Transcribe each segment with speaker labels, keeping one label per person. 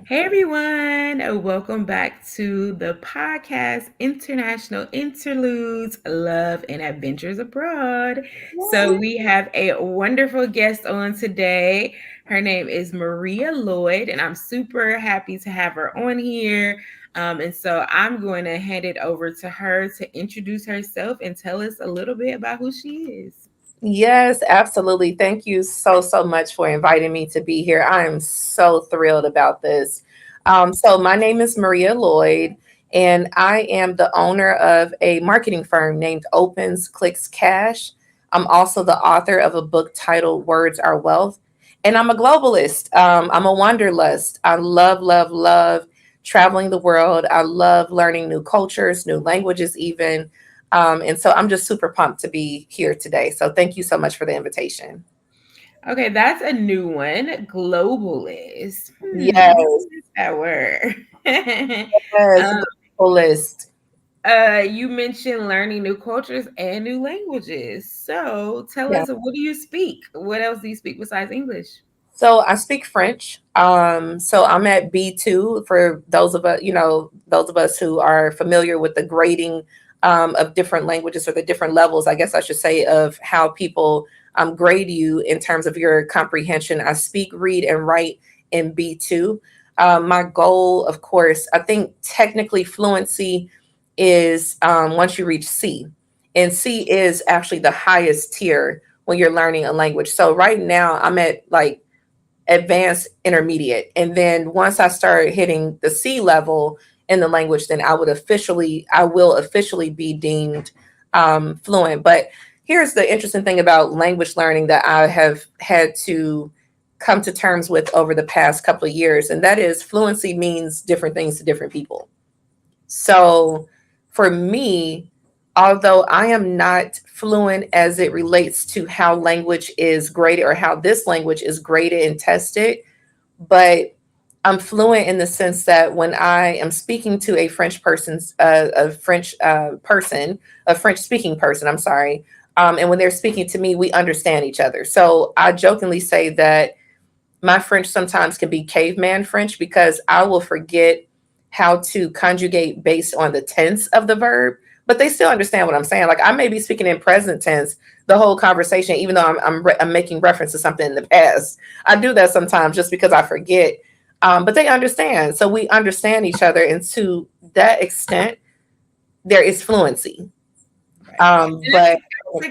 Speaker 1: Hey everyone, welcome back to the podcast International Interludes Love and Adventures Abroad. So, we have a wonderful guest on today. Her name is Maria Lloyd, and I'm super happy to have her on here. And so, I'm going to hand it over to her to introduce herself and tell us a little bit about who she is.
Speaker 2: Yes, absolutely. Thank you so much for inviting me to be here. I am so thrilled about this. So, my name is Maria Lloyd, and I am the owner of a marketing firm named Opens Clicks Cash. I'm also the author of a book titled Words Are Wealth, and I'm a globalist. I'm a wanderlust. I love traveling the world. I love learning new cultures, new languages, even. And so I'm just super pumped to be here today. So thank you so much for the invitation.
Speaker 1: Okay, that's a new one. Globalist. What
Speaker 2: Yes,
Speaker 1: is that word?
Speaker 2: yes,
Speaker 1: um,
Speaker 2: globalist.
Speaker 1: you mentioned learning new cultures and new languages. So tell
Speaker 2: Yeah.
Speaker 1: us, what do you speak? What else do you speak besides English?
Speaker 2: So I speak French. So I'm at B2 for those of us who are familiar with the grading of different languages or the different levels, I guess I should say, of how people grade you in terms of your comprehension. I speak, read, and write in B2. My goal, of course, I think technically fluency is once you reach C, and C is actually the highest tier when you're learning a language. So right now I'm at like advanced intermediate. And then once I start hitting the C level in the language, then I will officially be deemed fluent. But here's the interesting thing about language learning that I have had to come to terms with over the past couple of years, and that is fluency means different things to different people. So for me, although I am not fluent as it relates to how language is graded or how this language is graded and tested, but I'm fluent in the sense that when I am speaking to a French speaking person, I'm sorry, and when they're speaking to me, we understand each other. So I jokingly say that my French sometimes can be caveman French because I will forget how to conjugate based on the tense of the verb, but they still understand what I'm saying. Like I may be speaking in present tense the whole conversation, even though I'm making reference to something in the past. I do that sometimes just because I forget, but they understand. So we understand each other, and to that extent, there is fluency.
Speaker 1: Right. And
Speaker 2: But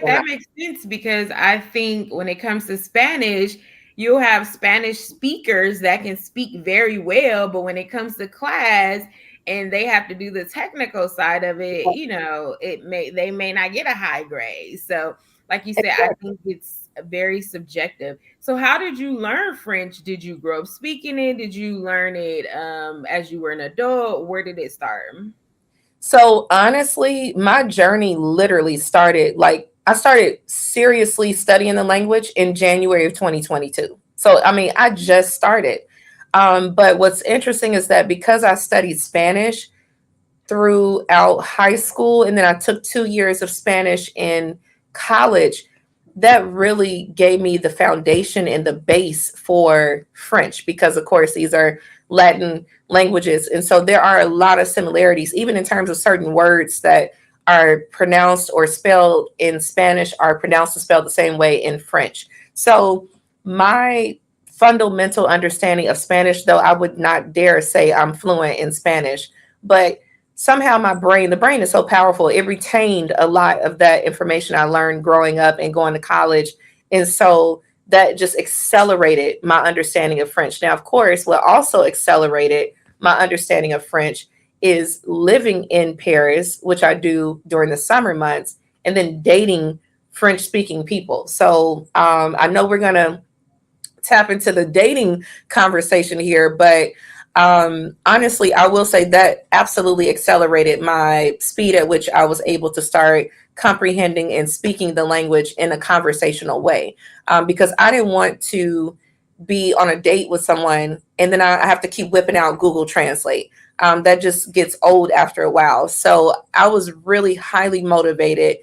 Speaker 1: that makes sense because I think when it comes to Spanish, you'll have Spanish speakers that can speak very well, but when it comes to class and they have to do the technical side of it, they may not get a high grade. So, like you said, I think it's very subjective. So, how did you learn French? Did you grow up speaking it? Did you learn it as you were an adult? Where did it start?
Speaker 2: So honestly, my journey literally started like I started seriously studying the language in January of 2022. So I mean, I just started. But what's interesting is that because I studied Spanish throughout high school and then I took 2 years of Spanish in college, that really gave me the foundation and the base for French because, of course, these are Latin languages. And so there are a lot of similarities, even in terms of certain words that are pronounced or spelled in Spanish are pronounced and spelled the same way in French. So my fundamental understanding of Spanish, though I would not dare say I'm fluent in Spanish, but somehow the brain is so powerful, it retained a lot of that information I learned growing up and going to college, and so that just accelerated my understanding of French. Now of course what also accelerated my understanding of French is living in Paris, which I do during the summer months, and then dating French speaking people. So I know we're going to tap into the dating conversation here, but honestly, I will say that absolutely accelerated my speed at which I was able to start comprehending and speaking the language in a conversational way. Because I didn't want to be on a date with someone and then I have to keep whipping out Google Translate. That just gets old after a while. So I was really highly motivated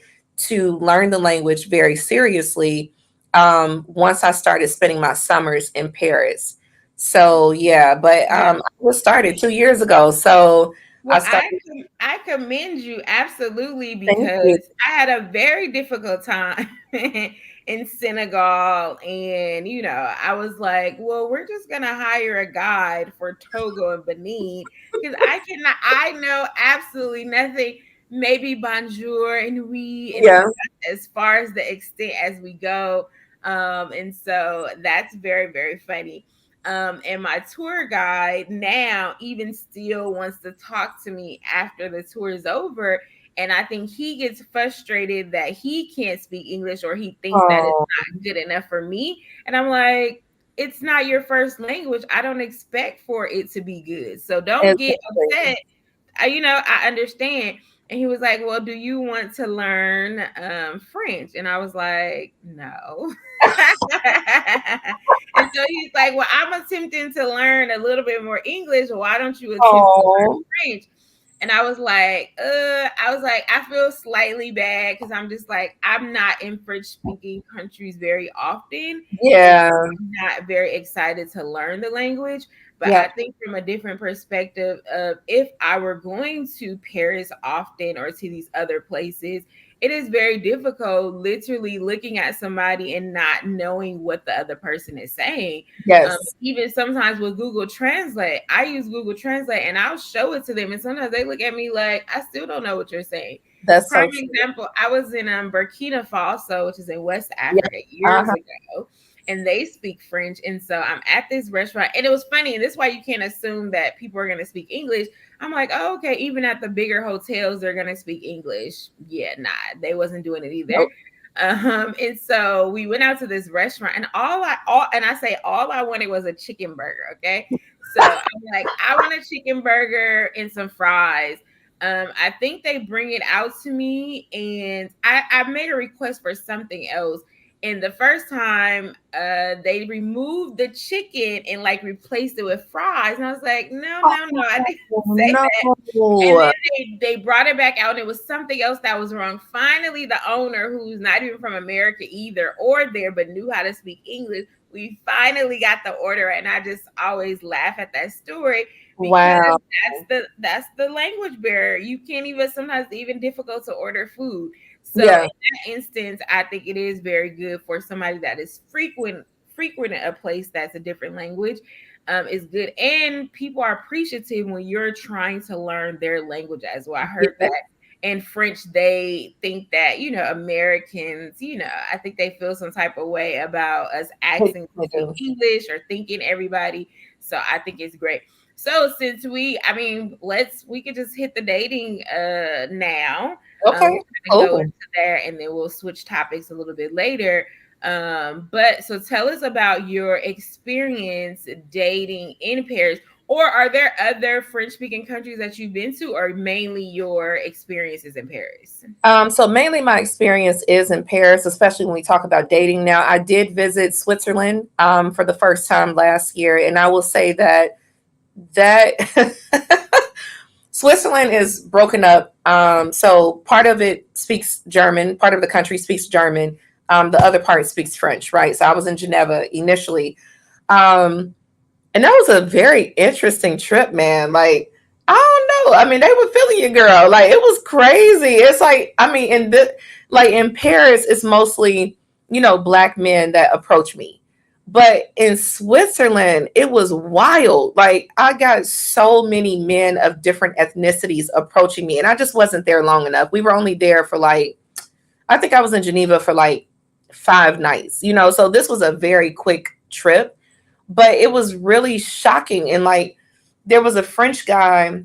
Speaker 2: to learn the language very seriously once I started spending my summers in Paris. So yeah, but
Speaker 1: Yeah.
Speaker 2: I was started 2 years ago. So I
Speaker 1: Well,
Speaker 2: started.
Speaker 1: I commend you absolutely
Speaker 2: Thank you.
Speaker 1: because I had a very difficult time in Senegal, and I was like, well, we're just gonna hire a guide for Togo and Benin because I know absolutely nothing. Maybe bonjour and oui, and
Speaker 2: Yeah.
Speaker 1: that's as far as the extent as we go. And so that's very, very funny. And my tour guide now even still wants to talk to me after the tour is over. And I think he gets frustrated that he can't speak English or he thinks that it's
Speaker 2: Oh,
Speaker 1: not good enough for me. And I'm like, it's not your first language. I don't expect for it to be good. So don't get
Speaker 2: exactly.
Speaker 1: upset. I understand. And he was like, well, do you want to learn French? And I was like, no. And so he's like, well, I'm attempting to learn a little bit more English. Why don't you attempt to learn
Speaker 2: Oh,
Speaker 1: French? And I was like, I feel slightly bad because I'm just like, I'm not in French speaking countries very often. And
Speaker 2: yeah.
Speaker 1: I'm not very excited to learn the language. But I
Speaker 2: Yep.
Speaker 1: think from a different perspective of if I were going to Paris often or to these other places, it is very difficult literally looking at somebody and not knowing what the other person is saying.
Speaker 2: Yes.
Speaker 1: Even sometimes with Google Translate, I use Google Translate and I'll show it to them, and sometimes they look at me like I still don't know what you're saying.
Speaker 2: That's
Speaker 1: Prime
Speaker 2: so true.
Speaker 1: example, I was in Burkina Faso, which is in West
Speaker 2: Yeah.
Speaker 1: Africa, years
Speaker 2: Uh-huh.
Speaker 1: ago, and they speak French. And so I'm at this restaurant, and it was funny, and this is why you can't assume that people are going to speak English. I'm like, oh, okay, even at the bigger hotels, they're going to speak English. Yeah, nah, they wasn't doing it either.
Speaker 2: Nope.
Speaker 1: And so we went out to this restaurant, and I say all I wanted was a chicken burger. Okay, so I'm like, I want a chicken burger and some fries. I think they bring it out to me, and I made a request for something else. And the first time, they removed the chicken and like replaced it with fries, and I was like, no, no, no, I didn't
Speaker 2: Oh,
Speaker 1: say
Speaker 2: no.
Speaker 1: that. And then they brought it back out, and it was something else that was wrong. Finally, the owner, who's not even from America either or there, but knew how to speak English, we finally got the order. And I just always laugh at that story because
Speaker 2: Wow.
Speaker 1: that's the language barrier. You can't even sometimes even difficult to order food. So in
Speaker 2: Yeah.
Speaker 1: that instance, I think it is very good for somebody that is frequent a place that's a different language, is good. And people are appreciative when you're trying to learn their language as well. I heard
Speaker 2: Yeah.
Speaker 1: that in French, they think that, Americans, I think they feel some type of way about us asking to
Speaker 2: I
Speaker 1: speak
Speaker 2: do.
Speaker 1: English or thinking everybody. So I think it's great. So since we could just hit the dating now. We'll
Speaker 2: Okay.
Speaker 1: kind of go
Speaker 2: Cool.
Speaker 1: into there and then we'll switch topics a little bit later. But so tell us about your experience dating in Paris, or are there other French speaking countries that you've been to, or mainly your experiences in Paris?
Speaker 2: So mainly my experience is in Paris, especially when we talk about dating. Now, I did visit Switzerland for the first time last year, and I will say that Switzerland is broken up. So part of it speaks German, part of the country speaks German, the other part speaks French, right? So I was in Geneva initially. Um, And that was a very interesting trip, man. Like, I don't know. I mean, they were feeling you, girl. Like, it was crazy. It's like, I mean, like in Paris, it's mostly, black men that approach me. But in Switzerland, it was wild. Like, I got so many men of different ethnicities approaching me, and I just wasn't there long enough. We were only there for like, I think I was in Geneva for like 5 nights, so this was a very quick trip, but it was really shocking. And like, there was a French guy.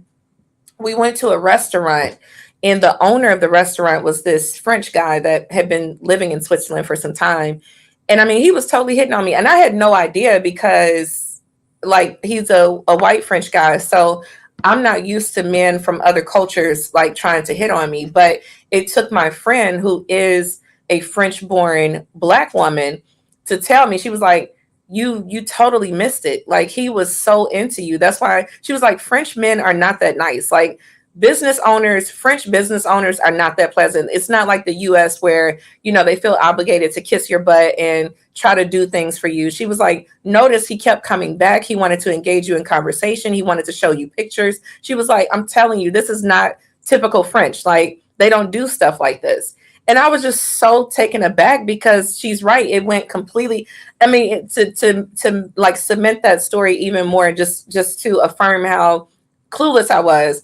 Speaker 2: We went to a restaurant, and the owner of the restaurant was this French guy that had been living in Switzerland for some time. And I mean, he was totally hitting on me, and I had no idea because, like, he's a white French guy. So I'm not used to men from other cultures like trying to hit on me. But it took my friend, who is a French born black woman, to tell me. She was like, you totally missed it. Like, he was so into you. That's why she was like, French men are not that nice. Like, business owners, French business owners are not that pleasant. It's not like the US where, they feel obligated to kiss your butt and try to do things for you. She was like, notice he kept coming back. He wanted to engage you in conversation. He wanted to show you pictures. She was like, I'm telling you, this is not typical French. Like, they don't do stuff like this. And I was just so taken aback because she's right. It went completely. I mean, to like cement that story even more, just to affirm how clueless I was.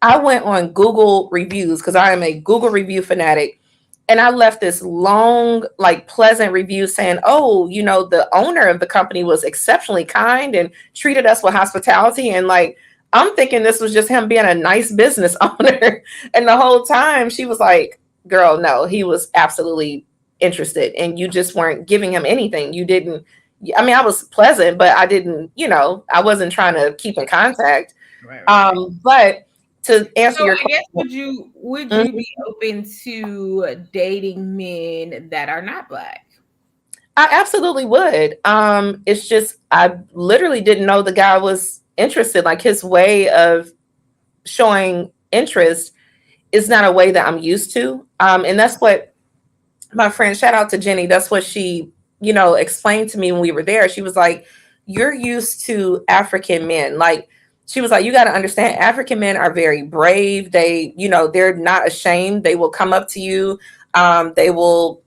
Speaker 2: I went on Google reviews because I am a Google review fanatic. And I left this long, like pleasant review saying, oh, the owner of the company was exceptionally kind and treated us with hospitality. And like, I'm thinking this was just him being a nice business owner. And the whole time she was like, girl, no, he was absolutely interested. And you just weren't giving him anything. You didn't, I mean, I was pleasant, but I didn't, I wasn't trying to keep in contact.
Speaker 1: Right, right, right.
Speaker 2: But to answer
Speaker 1: So
Speaker 2: your
Speaker 1: I guess
Speaker 2: question,
Speaker 1: would you
Speaker 2: mhm,
Speaker 1: be open to dating men that are not black?
Speaker 2: I absolutely would. It's just I literally didn't know the guy was interested. Like his way of showing interest is not a way that I'm used to. And that's what my friend, shout out to Jenny, that's what she, explained to me when we were there. She was like, you're used to African men. Like, she was like, you got to understand, African men are very brave. They, they're not ashamed. They will come up to you. They will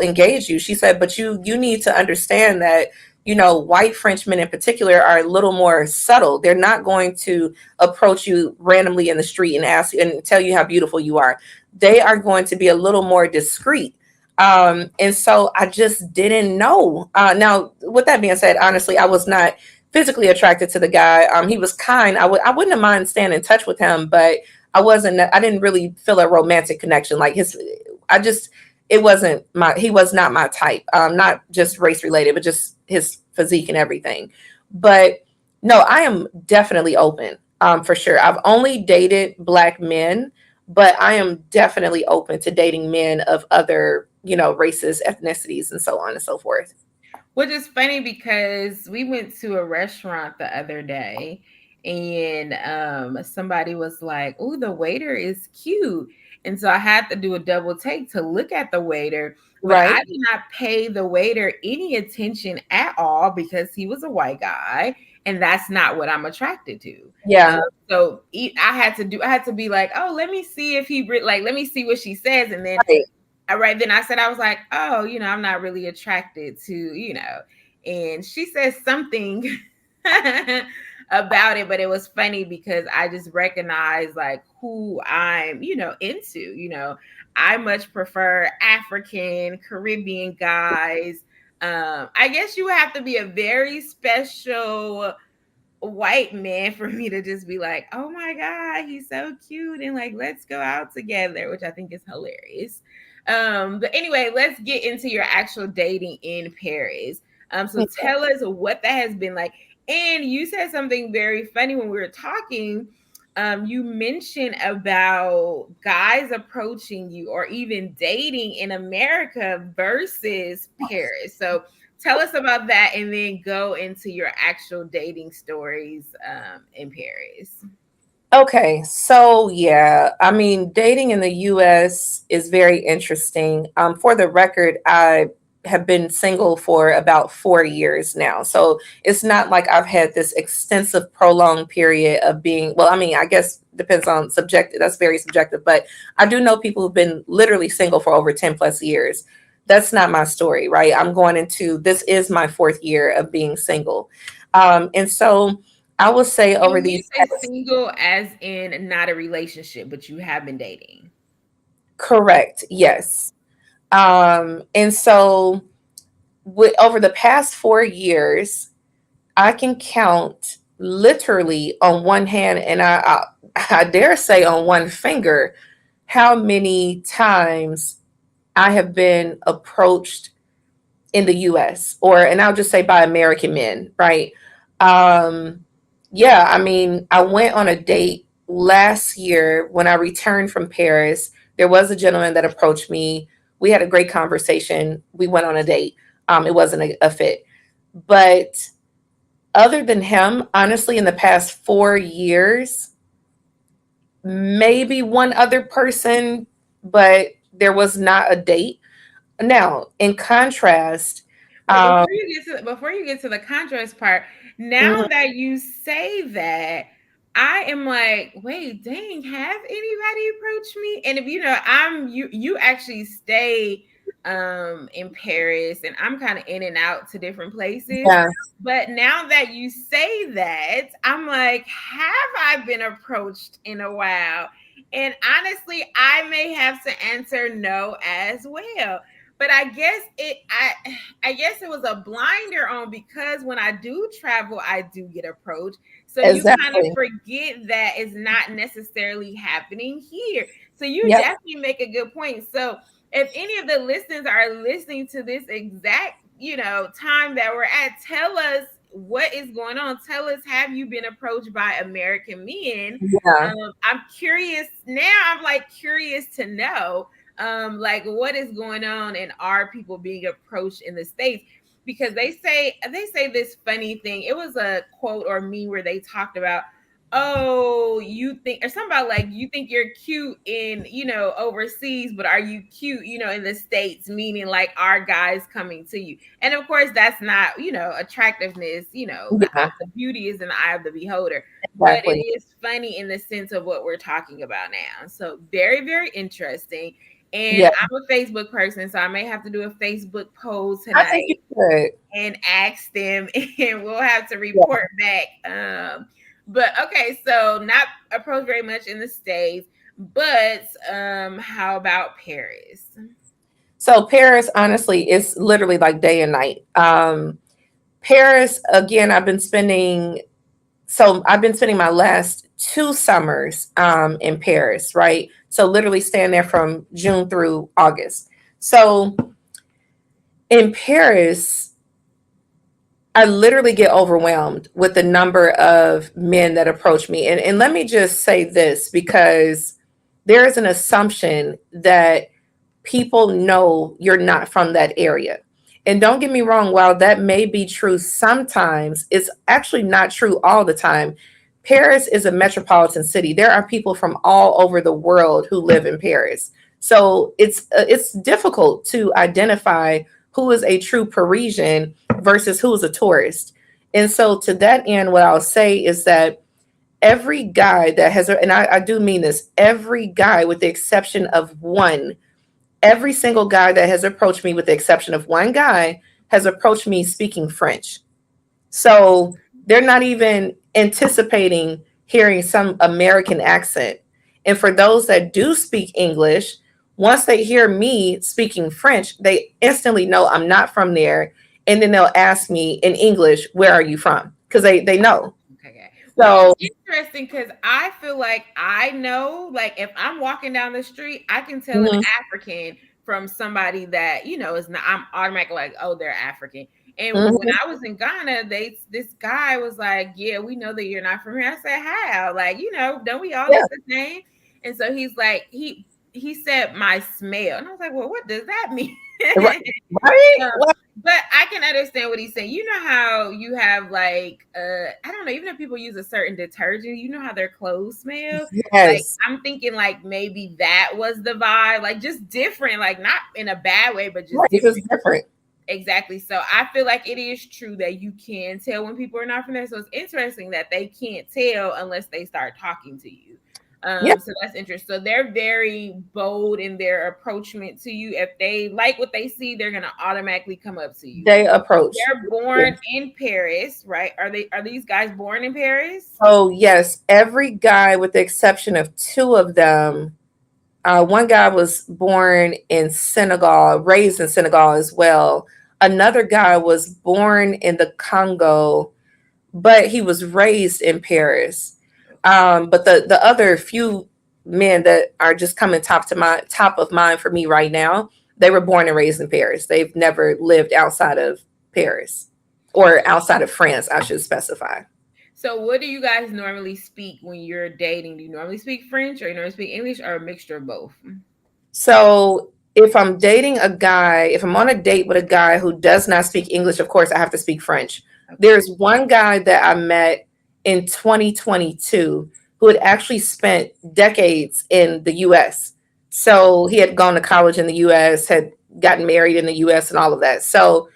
Speaker 2: engage you. She said, but you need to understand that, white Frenchmen in particular are a little more subtle. They're not going to approach you randomly in the street and ask you and tell you how beautiful you are. They are going to be a little more discreet. And so I just didn't know. Now, with that being said, honestly, I was not physically attracted to the guy. He was kind. I wouldn't have mind staying in touch with him, but I didn't really feel a romantic connection. Like I just, it wasn't he was not my type. Not just race related, but just his physique and everything. But no, I am definitely open. For sure. I've only dated black men, but I am definitely open to dating men of other, races, ethnicities, and so on and so forth.
Speaker 1: Which is funny because we went to a restaurant the other day and somebody was like, "Oh, the waiter is cute." And so I had to do a double take to look at the waiter, but I
Speaker 2: Right?
Speaker 1: did not pay the waiter any attention at all because he was a white guy and that's not what I'm attracted to. Um,
Speaker 2: Yeah.
Speaker 1: I had to be like, "Oh, let me see if like let me see what she says." And then
Speaker 2: Right.
Speaker 1: right then I said, I was like, oh, I'm not really attracted to, and she said something about it, but it was funny because I just recognized like who I'm, into, I much prefer African, Caribbean guys. I guess you have to be a very special white man for me to just be like, oh my God, he's so cute and like let's go out together, which I think is hilarious. But anyway, let's get into your actual dating in Paris. So tell us what that has been like. And you said something very funny when we were talking. You mentioned about guys approaching you or even dating in America versus Paris. So tell us about that and then go into your actual dating stories in Paris.
Speaker 2: Okay, so yeah, I mean, dating in the US is very interesting. For the record, I have been single for about 4 years now. So it's not like I've had this extensive, prolonged period of being, well, I mean, I guess depends on subjective, that's very subjective, but I do know people who've been literally single for over 10 plus years. That's not my story, right? This is my fourth year of being single. And so, I will say
Speaker 1: And
Speaker 2: over
Speaker 1: when you
Speaker 2: these
Speaker 1: say
Speaker 2: past,
Speaker 1: single, as in not a relationship, but you have been dating.
Speaker 2: correct, yes. And so over the past 4 years, I can count literally on one hand, and I dare say on one finger, how many times I have been approached in the US, and I'll just say by American men, right? Um, yeah, I mean, I went on a date last year when I returned from Paris. There was a gentleman that approached me. We had a great conversation. We went on a date. It wasn't a fit. But other than him, honestly, in the past 4 years, maybe one other person, but there was not a date. Now, in contrast,
Speaker 1: But
Speaker 2: um,
Speaker 1: before you get to the contrast part, now
Speaker 2: mhm,
Speaker 1: that you say that, I am like, wait, dang, have anybody approached me? And if you know, you actually stay in Paris and I'm kind of in and out to different places.
Speaker 2: yeah,
Speaker 1: But now that you say that, I'm like, have I been approached in a while? And honestly, I may have to answer no as well. But I guess it was a blinder on because when I do travel, I do get approached. So you kind of
Speaker 2: exactly.
Speaker 1: forget that it's not necessarily happening here. So you
Speaker 2: Yep,
Speaker 1: definitely make a good point. So if any of the listeners are listening to this exact, time that we're at, tell us what is going on. Tell us, have you been approached by American men?
Speaker 2: yeah,
Speaker 1: I'm curious now. I'm like curious to know like what is going on and are people being approached in the states, because they say this funny thing. It was a quote or meme where they talked about, oh, you think, or something about like, you think you're cute in, overseas, but are you cute, in the states, meaning like our guys coming to you. And of course that's not, attractiveness,
Speaker 2: yeah,
Speaker 1: the beauty is in the eye of the beholder, but it
Speaker 2: exactly.
Speaker 1: is funny in the sense of what we're talking about now. So very, very interesting. And
Speaker 2: Yeah,
Speaker 1: I'm a Facebook person, so I may have to do a Facebook poll
Speaker 2: I think you
Speaker 1: tonight
Speaker 2: should.
Speaker 1: and ask them, and we'll have to
Speaker 2: Yeah.
Speaker 1: report back. But okay, so not approached very much in the States, but how about Paris?
Speaker 2: So Paris, honestly, is literally like day and night. Paris, again, I've been spending my last 2 summers in Paris, right? So literally staying there from June through August. So in Paris, I literally get overwhelmed with the number of men that approach me. And let me just say this, because there is an assumption that people know you're not from that area. And don't get me wrong, while that may be true sometimes, it's actually not true all the time. Paris is a metropolitan city. There are people from all over the world who live in Paris. So it's difficult to identify who is a true Parisian versus who is a tourist. And so to that end, what I'll say is that every guy that has, and I do mean this, every guy with the exception of one, every single guy that has approached me, with the exception of one guy, has approached me speaking French. So they're not even anticipating hearing some American accent. And for those that do speak English, once they hear me speaking French, they instantly know I'm not from there. And then they'll ask me in English, where are you from? Because they know.
Speaker 1: Okay. Which is
Speaker 2: So,
Speaker 1: interesting because I feel like I know, like if I'm walking down the street, I can tell an
Speaker 2: mhm,
Speaker 1: African from somebody that, is not, I'm automatically like, oh, they're African. And when
Speaker 2: mhm,
Speaker 1: I was in Ghana, this guy was like, yeah, we know that you're not from here. I said, how? Like, don't we all
Speaker 2: yeah,
Speaker 1: look the same? And so he's like, he said my smell. And I was like, well, what does that mean?
Speaker 2: right, right,
Speaker 1: Um, but I can understand what he's saying. You know how you have like I don't know, even if people use a certain detergent, you know how their clothes smell? Like
Speaker 2: yes,
Speaker 1: I'm thinking like maybe that was the vibe, like just different, like not in a bad way, but just
Speaker 2: right. It's
Speaker 1: different.
Speaker 2: just different.
Speaker 1: Exactly. So I feel like it is true that you can tell when people are not from there. So it's interesting that they can't tell unless they start talking to you.
Speaker 2: Yeah,
Speaker 1: So that's interesting. So they're very bold in their approachment to you. If they like what they see, they're gonna automatically come up to you.
Speaker 2: they approach.
Speaker 1: They're born in Paris, right? Are these guys born in Paris?
Speaker 2: Oh, yes. Every guy, with the exception of two of them, one guy was born in Senegal, raised in Senegal as well. Another guy was born in the Congo, but he was raised in Paris. But the other few men that are just coming top of mind for me right now, they were born and raised in Paris. They've never lived outside of Paris, or outside of France, I should specify.
Speaker 1: So what do you guys normally speak when you're dating? Do you normally speak French or you normally speak English or a mixture of both?
Speaker 2: So if I'm dating a guy, if I'm on a date with a guy who does not speak English, of course I have to speak French.
Speaker 1: Okay.
Speaker 2: There's one guy that I met in 2022 who had actually spent decades in the US. So he had gone to college in the US, had gotten married in the US, and all of that. So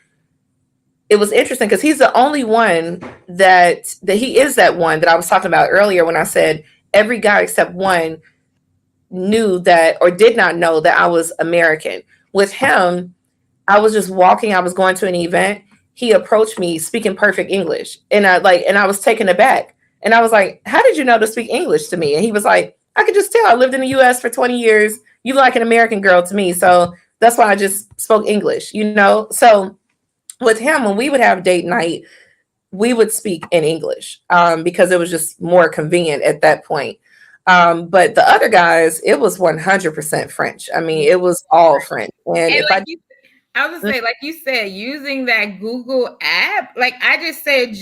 Speaker 2: it was interesting because he's the only one that he is that one that I was talking about earlier when I said every guy except one knew that or did not know that I was American. With him, I was just walking, I was going to an event. He approached me speaking perfect English. And I was taken aback. And I was like, "How did you know to speak English to me?" And he was like, "I could just tell. I lived in the US for 20 years. You look like an American girl to me. So that's why I just spoke English, you know?" So with him, when we would have date night, we would speak in English because it was just more convenient at that point. But the other guys, it was 100% French. I mean, it was all French. And
Speaker 1: And
Speaker 2: if I,
Speaker 1: I was gonna say, like you said, using that Google app, like I just said,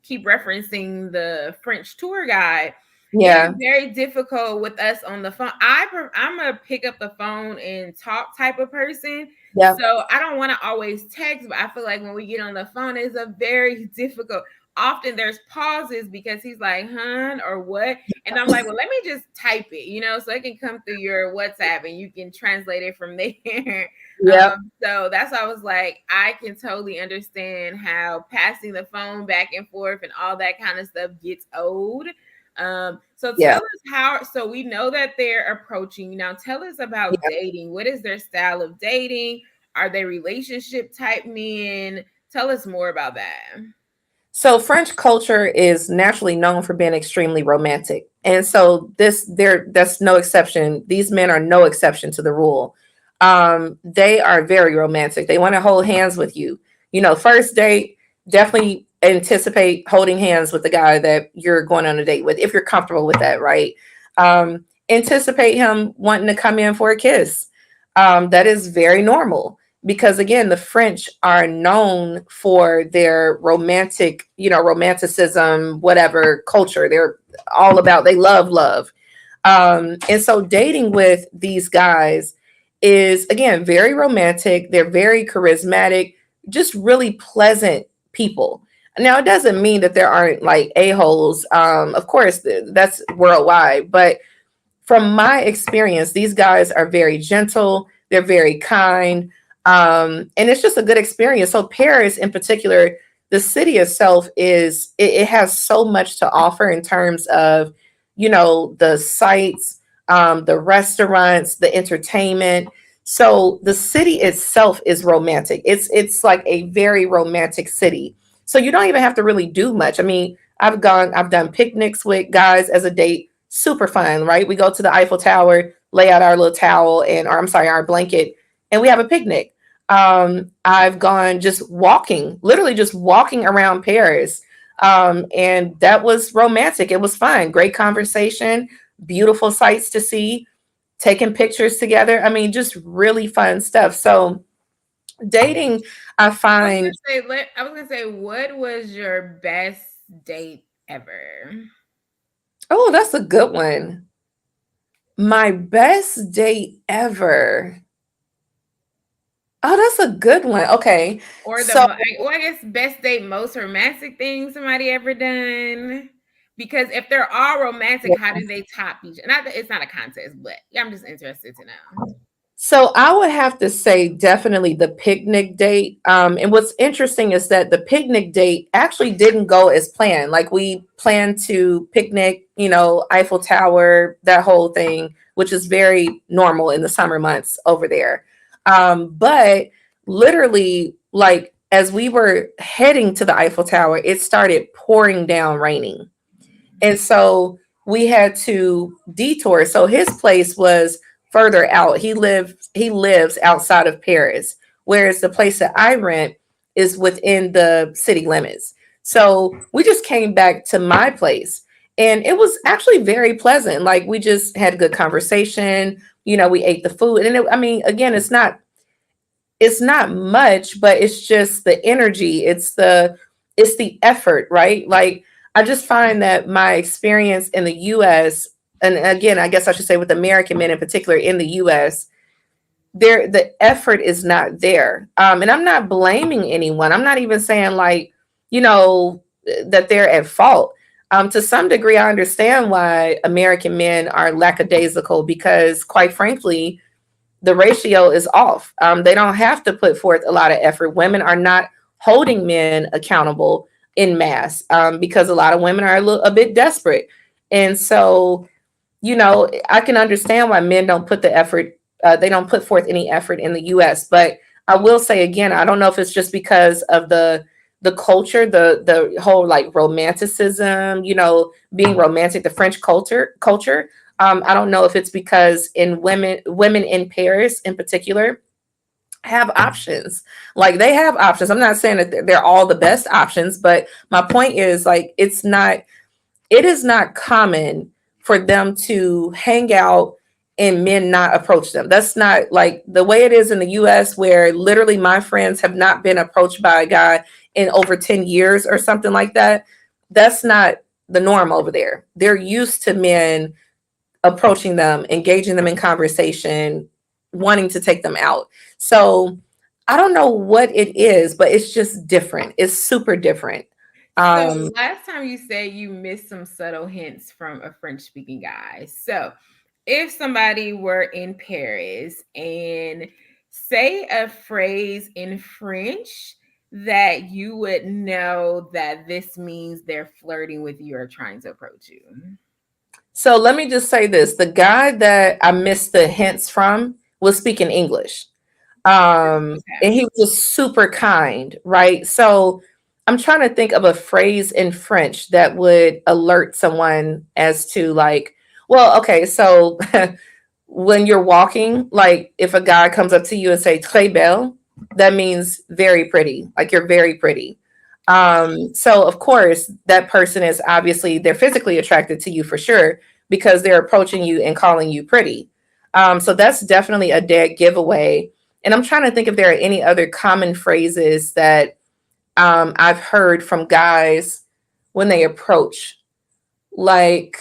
Speaker 1: keep referencing the French tour guide. It's
Speaker 2: yeah,
Speaker 1: very difficult with us on the phone. I'm a pick up the phone and talk type of person,
Speaker 2: yeah,
Speaker 1: so I don't want to always text. But I feel like when we get on the phone, it's a very difficult. Often there's pauses because he's like, "Hun," or "What," and I'm like, "Well, let me just type it," so it can come through your WhatsApp and you can translate it from there.
Speaker 2: yeah,
Speaker 1: So that's why I was like, I can totally understand how passing the phone back and forth and all that kind of stuff gets old. So tell
Speaker 2: yeah,
Speaker 1: us how, so we know that they're approaching you now. Tell us about
Speaker 2: yeah.
Speaker 1: dating. What is their style of dating? Are they relationship type men? Tell us more about that.
Speaker 2: So French culture is naturally known for being extremely romantic. And so that's no exception. These men are no exception to the rule. They are very romantic. They want to hold hands with you. You know, first date, definitely anticipate holding hands with the guy that you're going on a date with if you're comfortable with that, right? Anticipate him wanting to come in for a kiss. That is very normal because again the French are known for their romantic, romanticism, whatever culture. They're all about, they love. And so dating with these guys is again very romantic. They're very charismatic, just really pleasant people. Now it doesn't mean that there aren't like a-holes. Of course that's worldwide, but from my experience, these guys are very gentle, they're very kind, and it's just a good experience. So Paris, in particular, the city itself it has so much to offer in terms of, the sights, the restaurants, the entertainment. So the city itself is romantic. It's like a very romantic city. So you don't even have to really do much. I mean, I've done picnics with guys as a date, super fun, right? We go to the Eiffel Tower, lay out our little towel or I'm sorry, our blanket, and we have a picnic. I've gone just walking, literally just walking around Paris. And that was romantic. It was fun. Great conversation, beautiful sights to see, taking pictures together. I mean, just really fun stuff. So dating, I find,
Speaker 1: I was gonna say, what was your best date ever?
Speaker 2: oh, that's a good one. My best date ever. Oh, that's a good one. Okay.
Speaker 1: Or
Speaker 2: So,
Speaker 1: well, I guess best date, most romantic thing somebody ever done. Because if they're all romantic, how do they top each? Not that it's not a contest, but yeah, I'm just interested to know.
Speaker 2: so I would have to say definitely the picnic date. And what's interesting is that the picnic date actually didn't go as planned. Like we planned to picnic, Eiffel Tower, that whole thing, which is very normal in the summer months over there. But literally, like as we were heading to the Eiffel Tower, it started pouring down raining. And so we had to detour. So his place was further out. He lives outside of Paris, whereas the place that I rent is within the city limits. So we just came back to my place and it was actually very pleasant. Like we just had a good conversation, we ate the food. And I mean, again, it's not much, but it's just the energy, it's the effort, right? Like I just find that my experience in the US, and again, I guess I should say with American men in particular in the US, the effort is not there. And I'm not blaming anyone. I'm not even saying like, that they're at fault. To some degree, I understand why American men are lackadaisical because, quite frankly, the ratio is off. They don't have to put forth a lot of effort. Women are not holding men accountable in mass because a lot of women are a bit desperate. And so, I can understand why men don't put the effort, they don't put forth any effort in the US. But I will say again, I don't know if it's just because of the culture, the whole like romanticism, being romantic, the French culture. I don't know if it's because in women in Paris in particular have options. Like they have options. I'm not saying that they're all the best options, but my point is like it is not common for them to hang out and men not approach them. That's not like the way it is in the US, where literally my friends have not been approached by a guy in over 10 years or something like that. That's not the norm over there. They're used to men approaching them, engaging them in conversation, wanting to take them out. So I don't know what it is, but it's just different. It's super different.
Speaker 1: So
Speaker 2: Um,
Speaker 1: last time you said you missed some subtle hints from a French speaking guy. So if somebody were in Paris and say a phrase in French that you would know that this means they're flirting with you or trying to approach you.
Speaker 2: So let me just say this. The guy that I missed the hints from was speaking English. And he was just super kind, right? So I'm trying to think of a phrase in French that would alert someone as to like, well, okay, so when you're walking, like if a guy comes up to you and say très belle, that means very pretty, like you're very pretty. So of course that person is obviously they're physically attracted to you for sure because they're approaching you and calling you pretty. So that's definitely a dead giveaway. And I'm trying to think if there are any other common phrases that I've heard from guys when they approach. Like,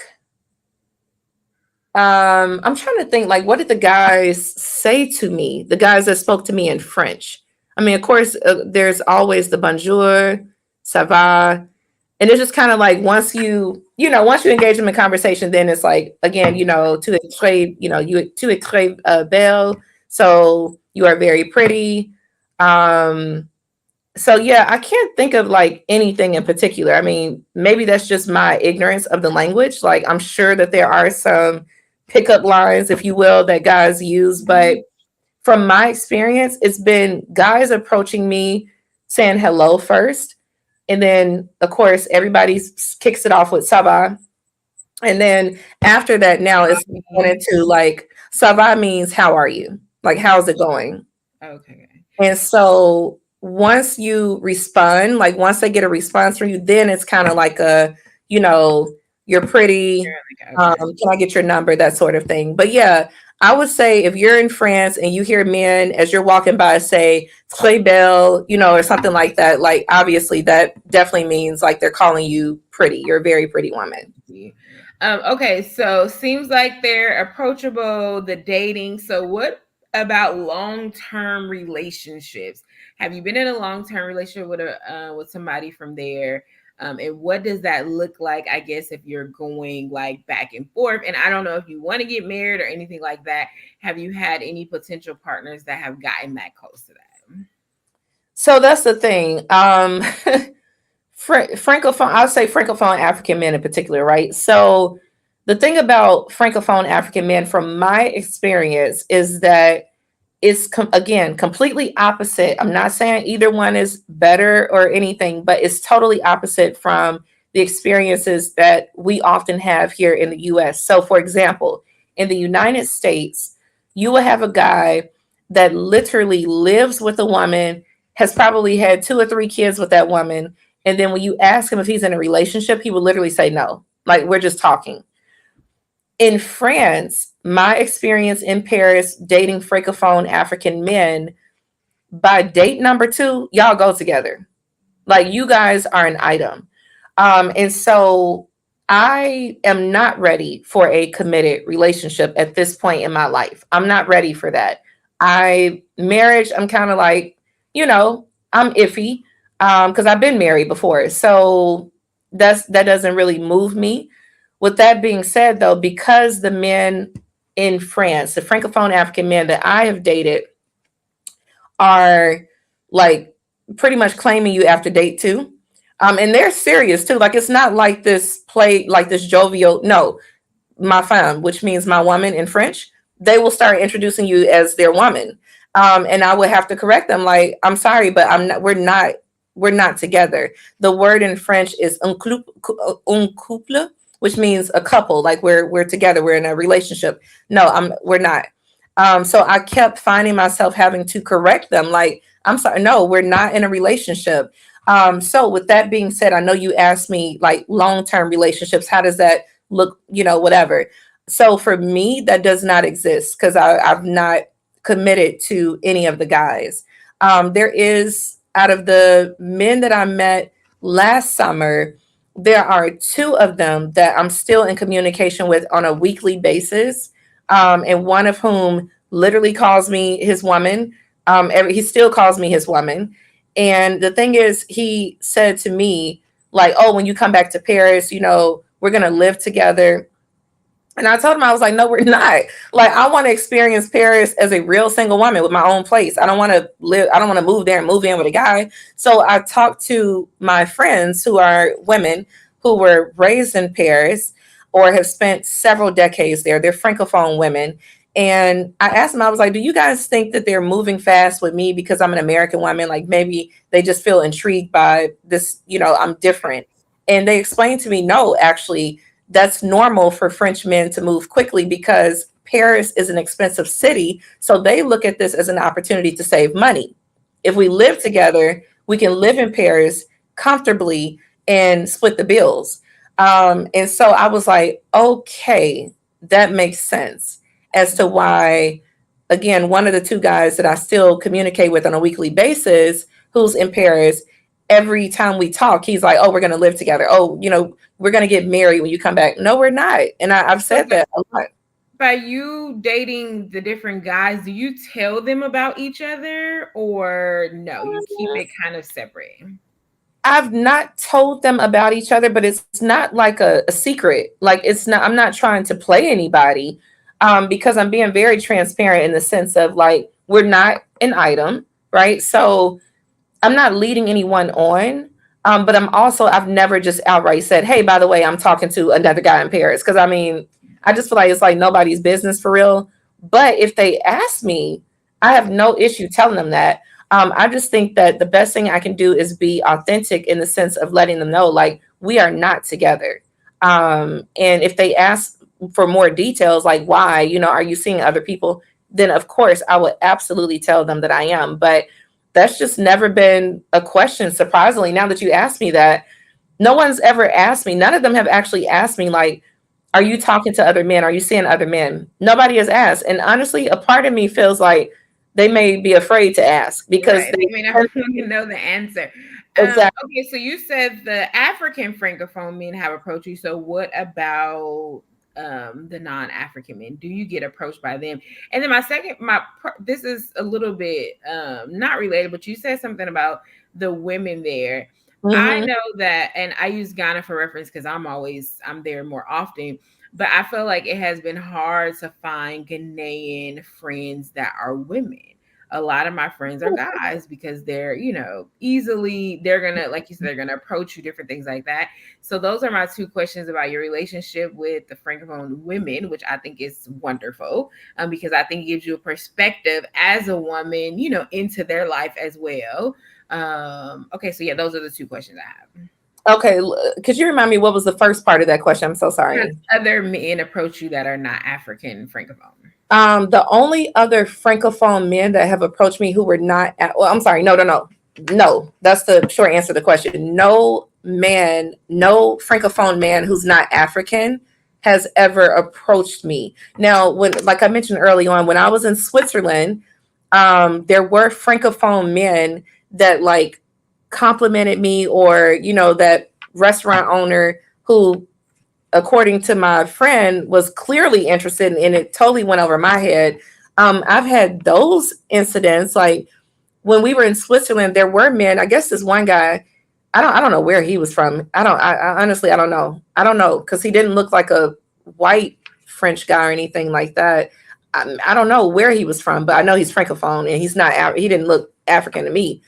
Speaker 2: I'm trying to think, like, what did the guys say to me? The guys that spoke to me in French. I mean, of course, there's always the bonjour, ça va, and it's just kind of like once you engage them in conversation, then it's like again, to extrave, you to extrave belle, so you are very pretty. So yeah, I can't think of like anything in particular. I mean, maybe that's just my ignorance of the language. Like I'm sure that there are some pickup lines, if you will, that guys use, but
Speaker 1: Mhm.
Speaker 2: from my experience, it's been guys approaching me saying hello first. And then, of course, everybody kicks it off with Sava. And then after that, now it's going
Speaker 1: Okay.
Speaker 2: into like, Sava means, how are you? Like, how's it going?
Speaker 1: Okay.
Speaker 2: And so once you respond, like once they get a response from you, then it's kind of like you know, you're pretty.
Speaker 1: Like, okay.
Speaker 2: Can I get your number? That sort of thing. But yeah, I would say if you're in France and you hear men as you're walking by say "très belle," or something like that, like obviously that definitely means like they're calling you pretty. You're a very pretty woman.
Speaker 1: Okay, so seems like they're approachable, the dating. So what about long-term relationships? Have you been in a long-term relationship with somebody from there? And what does that look like? I guess if you're going like back and forth, and I don't know if you want to get married or anything like that. Have you had any potential partners that have gotten that close to that?
Speaker 2: So that's the thing. Francophone, I'll say Francophone African men in particular, right? So the thing about Francophone African men, from my experience, is that it's again completely opposite. I'm not saying either one is better or anything, but it's totally opposite from the experiences that we often have here in the US. So, for example, in the United States, you will have a guy that literally lives with a woman, has probably had 2 or 3 kids with that woman. And then when you ask him if he's in a relationship, he will literally say no. Like, we're just talking. In France, my experience in Paris dating Francophone African men, by date number 2, y'all go together. Like you guys are an item. And so I am not ready for a committed relationship at this point in my life. I'm not ready for that. Marriage, I'm kind of like, I'm iffy because I've been married before. So that doesn't really move me. With that being said, though, because the men in France, the francophone African men that I have dated, are like pretty much claiming you after date two. And they're serious too. Like, it's not like this play, like this jovial. No, ma femme, which means my woman in French, they will start introducing you as their woman. And I would have to correct them, like, I'm sorry, but I'm not. We're not together. The word in French is un couple, which means a couple. Like, we're together. We're in a relationship. No, we're not. So I kept finding myself having to correct them. Like, I'm sorry, no, we're not in a relationship. So with that being said, I know you asked me like long term relationships. How does that look, whatever. So for me, that does not exist because I've not committed to any of the guys. There is, out of the men that I met last summer, there are two of them that I'm still in communication with on a weekly basis. And one of whom literally calls me his woman. He still calls me his woman. And the thing is, he said to me, like, oh, when you come back to Paris, we're going to live together. And I told him, I was like, no, we're not. Like, I want to experience Paris as a real single woman with my own place. I don't want to move there and move in with a guy. So I talked to my friends who are women who were raised in Paris or have spent several decades there. They're Francophone women. And I asked them, I was like, do you guys think that they're moving fast with me because I'm an American woman? Like, maybe they just feel intrigued by this, I'm different. And they explained to me, no, actually, that's normal for French men to move quickly because Paris is an expensive city. So they look at this as an opportunity to save money. If we live together, we can live in Paris comfortably and split the bills. And so I was like, okay, that makes sense as to why, again, one of the two guys that I still communicate with on a weekly basis, who's in Paris, every time we talk, he's like, oh, we're going to live together. Oh, we're going to get married when you come back. No, we're not. And I've
Speaker 1: So
Speaker 2: said that a lot.
Speaker 1: by you dating the different guys, do you tell them about each other or no? You keep it kind of separate.
Speaker 2: I've not told them about each other, but it's not like a secret. Like, it's not, I'm not trying to play anybody, because I'm being very transparent in the sense of, like, we're not an item, right? So I'm not leading anyone on. But I've never just outright said, hey, by the way, I'm talking to another guy in Paris. Cause I mean, I just feel like it's like nobody's business for real. But if they ask me, I have no issue telling them that. I just think that the best thing I can do is be authentic in the sense of letting them know, like, we are not together. And if they ask for more details, like, why, are you seeing other people? Then, of course, I would absolutely tell them that I am. But that's just never been a question. Surprisingly, now that you asked me that, no one's ever asked me. None of them have actually asked me, like, are you talking to other men? Are you seeing other men? Nobody has asked. And honestly, a part of me feels like they may be afraid to ask because
Speaker 1: Right.
Speaker 2: they
Speaker 1: They may not want to know the answer.
Speaker 2: exactly.
Speaker 1: Okay, so you said the African francophone men have approached you. So what about the non-African men? Do you get approached by them? And then this is a little bit not related, but you said something about the women there. I
Speaker 2: Hmm.
Speaker 1: know that, and I use Ghana for reference because I'm there more often. But I feel like it has been hard to find Ghanaian friends that are women. A lot of my friends are guys because they're gonna, like you said, they're gonna approach you, different things like that. So those are my two questions about your relationship with the francophone women, which I think is wonderful, because I think it gives you a perspective as a woman, into their life as well. Okay, so yeah, those are the two questions I have.
Speaker 2: Okay. Could you remind me what was the first part of that question? I'm so
Speaker 1: Has
Speaker 2: sorry.
Speaker 1: other men approach you that are not African francophone?
Speaker 2: The only other francophone men that have approached me who were not, well, I'm sorry, no, no, no, no. That's the short answer to the question. No man, no francophone man who's not African has ever approached me. Now, when, like I mentioned early on, when I was in Switzerland, there were francophone men that like complimented me, or that restaurant owner who, according to my friend, was clearly interested, and it totally went over my head. I've had those incidents. Like when we were in Switzerland, there were men. I guess this one guy. I don't know where he was from. I honestly I don't know. I don't know because he didn't look like a white French guy or anything like that. I don't know where he was from, but I know he's francophone and he's not. He didn't look African to me.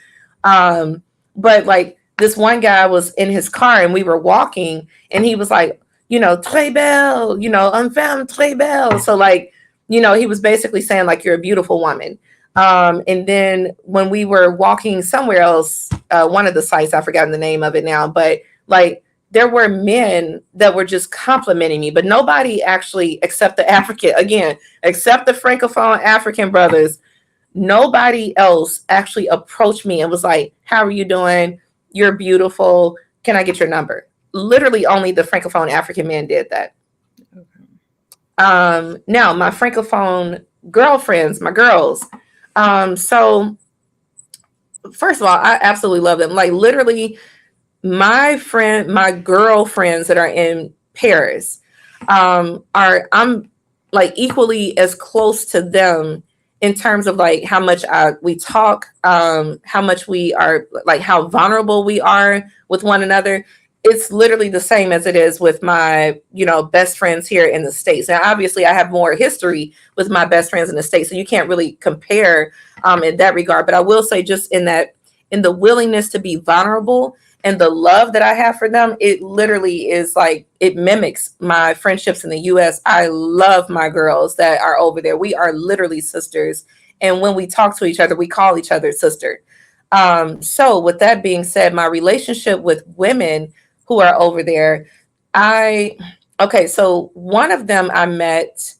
Speaker 2: Um, but like this one guy was in his car and we were walking and he was like, très belle, un femme très belle. So like, he was basically saying like you're a beautiful woman. And then when we were walking somewhere else, one of the sites, I've forgotten the name of it now, but like there were men that were just complimenting me, but nobody actually, except the African, again, except the Francophone African brothers, nobody else actually approached me and was like, how are you doing? You're beautiful. Can I get your number? Literally only the Francophone African men did that.
Speaker 1: Okay.
Speaker 2: Now my Francophone girlfriends, my girls, so first of all, I absolutely love them. Like literally, my girlfriends that are in Paris, are I'm like equally as close to them in terms of like how much we talk, how much we are like how vulnerable we are with one another. It's literally the same as it is with my, best friends here in the States. Now, obviously, I have more history with my best friends in the States, so you can't really compare in that regard. But I will say, just in the willingness to be vulnerable and the love that I have for them, it literally is like it mimics my friendships in the US. I love my girls that are over there. We are literally sisters. And when we talk to each other, we call each other sister. So, with that being said, my relationship with women who are over there, I, okay, so one of them I met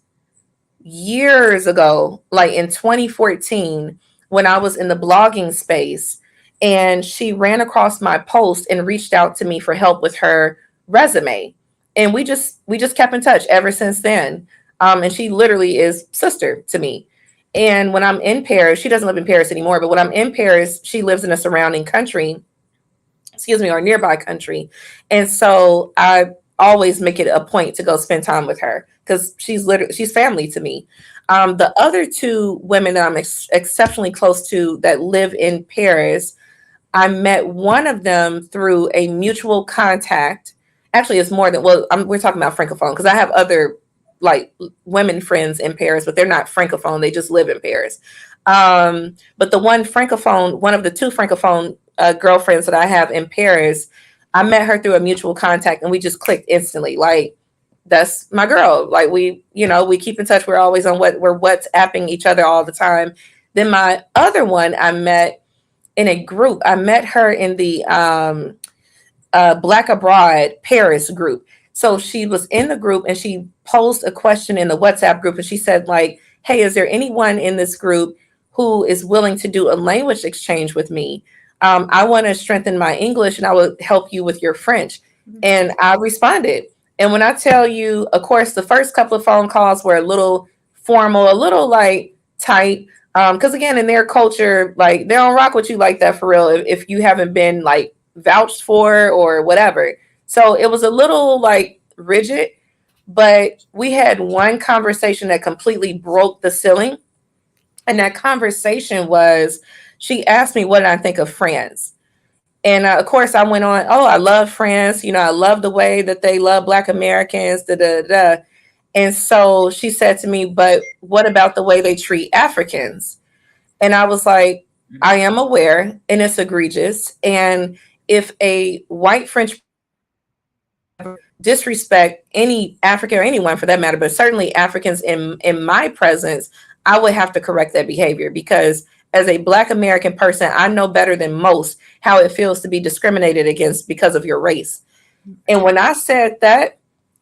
Speaker 2: years ago, like in 2014, when I was in the blogging space, and she ran across my post and reached out to me for help with her resume. And we just kept in touch ever since then. And she literally is sister to me. And when I'm in Paris, she doesn't live in Paris anymore, but when I'm in Paris, she lives in a surrounding country, excuse me, or nearby country. And so I always make it a point to go spend time with her because she's family to me. The other two women that I'm exceptionally close to that live in Paris, I met one of them through a mutual contact. Actually, it's more than, well, we're talking about francophone because I have other like women friends in Paris, but they're not francophone. They just live in Paris. But the one of the two francophone girlfriends that I have in Paris, I met her through a mutual contact and we just clicked instantly. Like that's my girl. Like we keep in touch. We're always on we're WhatsApping each other all the time. Then my other one I met in a group. I met her in the Black Abroad Paris group. So she was in the group and she posed a question in the WhatsApp group and she said like, "Hey, is there anyone in this group who is willing to do a language exchange with me? I want to strengthen my English and I will help you with your French." And I responded. And when I tell you, of course, the first couple of phone calls were a little formal, a little like tight. Because again, in their culture, like they don't rock with you like that for real if you haven't been like vouched for or whatever. So it was a little like rigid, but we had one conversation that completely broke the ceiling. And that conversation was she asked me, what did I think of France? And of course, I went on, oh, I love France. I love the way that they love Black Americans, da da da. And so she said to me, but what about the way they treat Africans? And I was like, I am aware and it's egregious. And if a white French person were to ever disrespect any African or anyone for that matter, but certainly Africans in my presence, I would have to correct that behavior because as a Black American person, I know better than most how it feels to be discriminated against because of your race. And when I said that,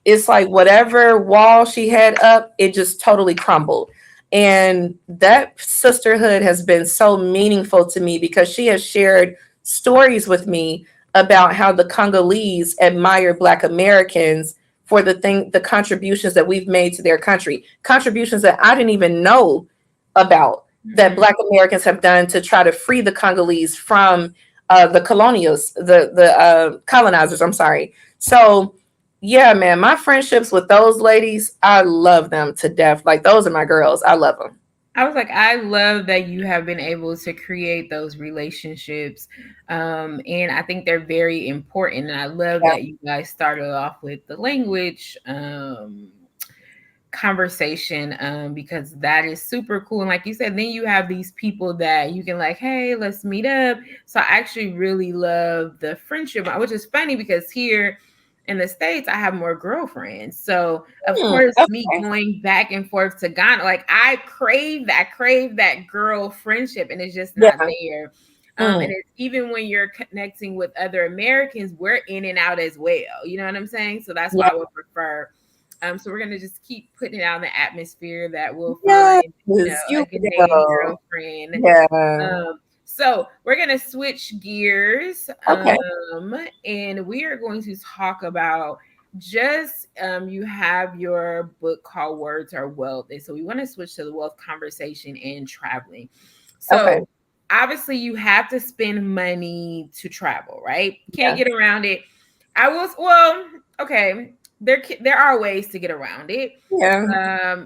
Speaker 2: it's like whatever wall she had up, it just totally crumbled. And that sisterhood has been so meaningful to me because she has shared stories with me about how the Congolese admire Black Americans for the contributions that we've made to their country, contributions that I didn't even know about that
Speaker 1: Mhm.
Speaker 2: Black Americans have done to try to free the Congolese from the colonials, the colonizers. I'm sorry. So yeah, man, my friendships with those ladies, I love them to death. Like those are my girls. I love them.
Speaker 1: I was like, I love that you have been able to create those relationships. And I think they're very important. And I love
Speaker 2: Yeah.
Speaker 1: that you guys started off with the language. Conversation because that is super cool. And like you said, then you have these people that you can like, hey, let's meet up. So I actually really love the friendship, which is funny because here in the States I have more girlfriends. So of course me
Speaker 2: Okay.
Speaker 1: going back and forth to Ghana, like I crave that girl friendship and it's just not
Speaker 2: Yeah.
Speaker 1: there. And
Speaker 2: Mm.
Speaker 1: it's even when you're connecting with other Americans, we're in and out as well. You know what I'm saying? So that's why
Speaker 2: Yeah.
Speaker 1: I would prefer so we're gonna just keep putting it out in the atmosphere that we'll find,
Speaker 2: Yes.
Speaker 1: a
Speaker 2: You
Speaker 1: Ghanaian
Speaker 2: will.
Speaker 1: girlfriend.
Speaker 2: Yeah.
Speaker 1: So we're gonna switch gears,
Speaker 2: Okay.
Speaker 1: and we are going to talk about just you have your book called Words Are Wealth, and so we want to switch to the wealth conversation and traveling.
Speaker 2: Okay.
Speaker 1: So obviously you have to spend money to travel, right? Can't
Speaker 2: Yeah.
Speaker 1: get around it. I was well, okay. There are ways to get around it.
Speaker 2: Yeah.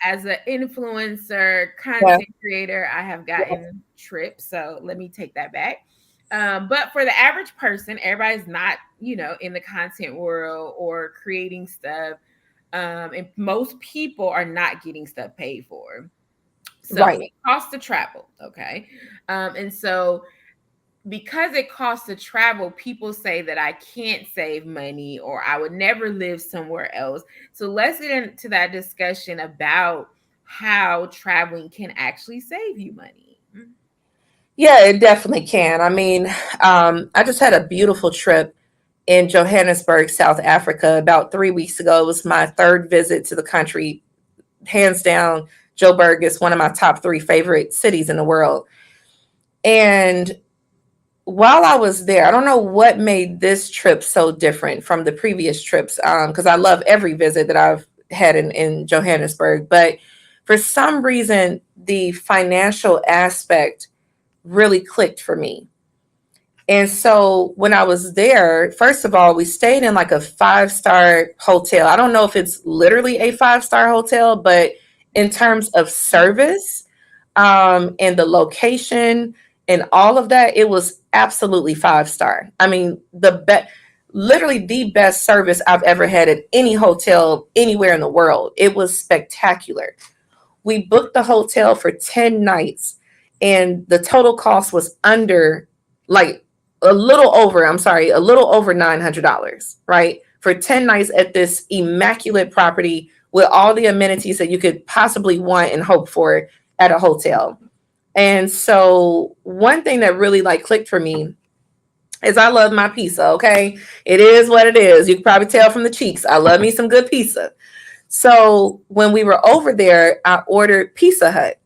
Speaker 1: As an influencer,
Speaker 2: Yeah.
Speaker 1: content creator, I have
Speaker 2: Yeah.
Speaker 1: gotten trips. So let me take that back. But for the average person, everybody's not, in the content world or creating stuff. And most people are not getting stuff paid for. So
Speaker 2: Right.
Speaker 1: it costs to travel. Okay. And so because it costs to travel, people say that I can't save money or I would never live somewhere else. So let's get into that discussion about how traveling can actually save you money.
Speaker 2: Yeah, it definitely can. I mean, I just had a beautiful trip in Johannesburg, South Africa, about 3 weeks ago. It was my third visit to the country. Hands down, Joburg is one of my top three favorite cities in the world. And while I was there, I don't know what made this trip so different from the previous trips, because I love every visit that I've had in Johannesburg. But for some reason, the financial aspect really clicked for me. And so when I was there, first of all, we stayed in like a 5-star hotel. I don't know if it's literally a 5-star hotel, but in terms of service, and the location and all of that, it was absolutely 5-star. I mean, literally the best service I've ever had at any hotel anywhere in the world. It was spectacular. We booked the hotel for 10 nights and the total cost was under, like, a little over $900, right? For 10 nights at this immaculate property with all the amenities that you could possibly want and hope for at a hotel. And so one thing that really like clicked for me is I love my pizza, okay? It is what it is. You can probably tell from the cheeks. I love me some good pizza. So when we were over there, I ordered Pizza Hut.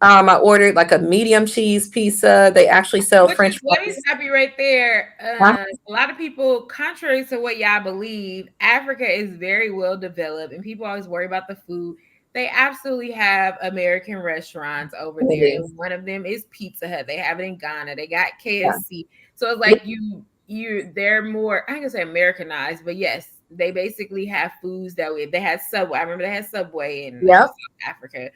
Speaker 2: I ordered like a medium cheese pizza. They actually sell
Speaker 1: Which is,
Speaker 2: French
Speaker 1: let me
Speaker 2: fries.
Speaker 1: stop you right there.
Speaker 2: Huh?
Speaker 1: A lot of people, contrary to what y'all believe, Africa is very well developed, and people always worry about the food. They absolutely have American restaurants over
Speaker 2: It
Speaker 1: there,
Speaker 2: is.
Speaker 1: and one of them is Pizza Hut. They have it in Ghana. They got
Speaker 2: Yeah.
Speaker 1: KFC. So it's
Speaker 2: Yeah.
Speaker 1: like they're more, I can say Americanized, but yes, they basically have foods they had Subway. I remember they had Subway in
Speaker 2: Yep.
Speaker 1: South Africa.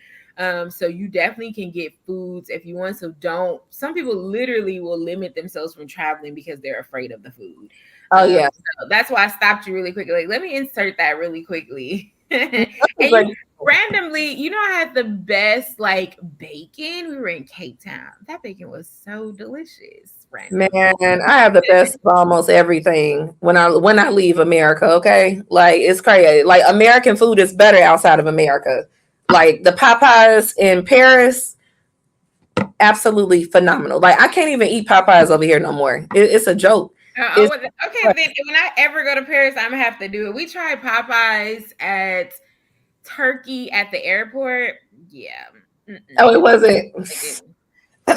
Speaker 1: So you definitely can get foods if you want. So don't. Some people literally will limit themselves from traveling because they're afraid of the food.
Speaker 2: Oh yeah.
Speaker 1: So that's why I stopped you really quickly. Like, let me insert that really quickly.
Speaker 2: No,
Speaker 1: And
Speaker 2: that's a
Speaker 1: you
Speaker 2: great.
Speaker 1: randomly, I had the best like bacon. We were in Cape Town. That bacon was so delicious.
Speaker 2: Man,
Speaker 1: Randomly.
Speaker 2: I have the best of almost everything when I leave America, okay? Like it's crazy. Like American food is better outside of America. Like the Popeyes in Paris, absolutely phenomenal. Like I can't even eat Popeyes over here no more. It's a joke. It's
Speaker 1: Okay. Then when I ever go to Paris, I'm gonna have to do it. We tried Popeyes at Turkey at the airport. Yeah.
Speaker 2: oh, it wasn't.
Speaker 1: It didn't. The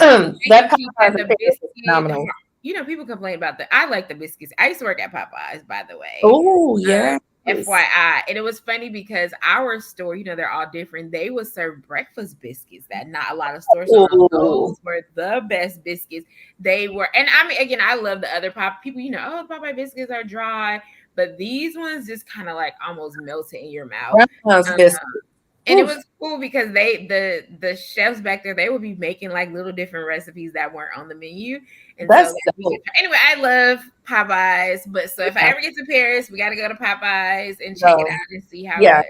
Speaker 2: That
Speaker 1: mac and cheese
Speaker 2: Popeyes
Speaker 1: and
Speaker 2: in
Speaker 1: the
Speaker 2: Paris is
Speaker 1: biscuit.
Speaker 2: phenomenal.
Speaker 1: People complain about the. I like the biscuits. I used to work at Popeyes, by the way.
Speaker 2: Oh yes.
Speaker 1: FYI. And it was funny because our store, they're all different. They would serve breakfast biscuits that not a lot of stores around.
Speaker 2: Oh,
Speaker 1: Those were the best biscuits. They were, and I mean, again, I love the other pop people, oh, Popeye biscuits are dry, but these ones just kind of like almost melted in your mouth.
Speaker 2: Brown's
Speaker 1: Um,
Speaker 2: biscuit.
Speaker 1: And it
Speaker 2: Whew,
Speaker 1: was cool because the chefs back there, they would be making like little different recipes that weren't on the menu. And so
Speaker 2: that's
Speaker 1: like we could
Speaker 2: dope.
Speaker 1: try. Anyway, I love Popeyes, but so if I
Speaker 2: Yeah,
Speaker 1: ever get to Paris, we got to go to Popeyes and check it
Speaker 2: so,
Speaker 1: out and see how it
Speaker 2: yeah.
Speaker 1: was.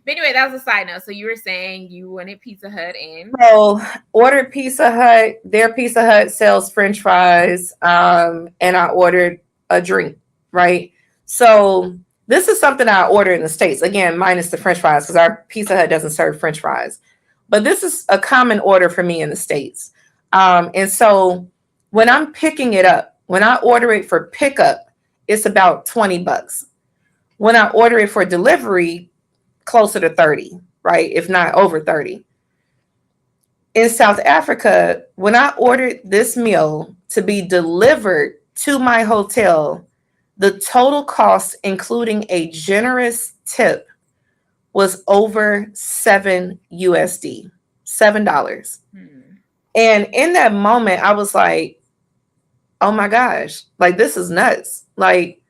Speaker 1: But anyway, that was a side note. So you were saying you wanted Pizza Hut in.
Speaker 2: So ordered Pizza Hut. Their Pizza Hut sells French fries, and I ordered a drink. Right. So this is something I order in the States. Again, minus the French fries because our Pizza Hut doesn't serve French fries. But this is a common order for me in the States. And so when I'm picking it up, when I order it for pickup, it's about $20. When I order it for delivery, closer to 30, right? If not over 30. In South Africa, when I ordered this meal to be delivered to my hotel, the total cost, including a generous tip, was over 7 USD, $7.
Speaker 1: Hmm.
Speaker 2: And in that moment, I was like, oh my gosh, like this is nuts. Like,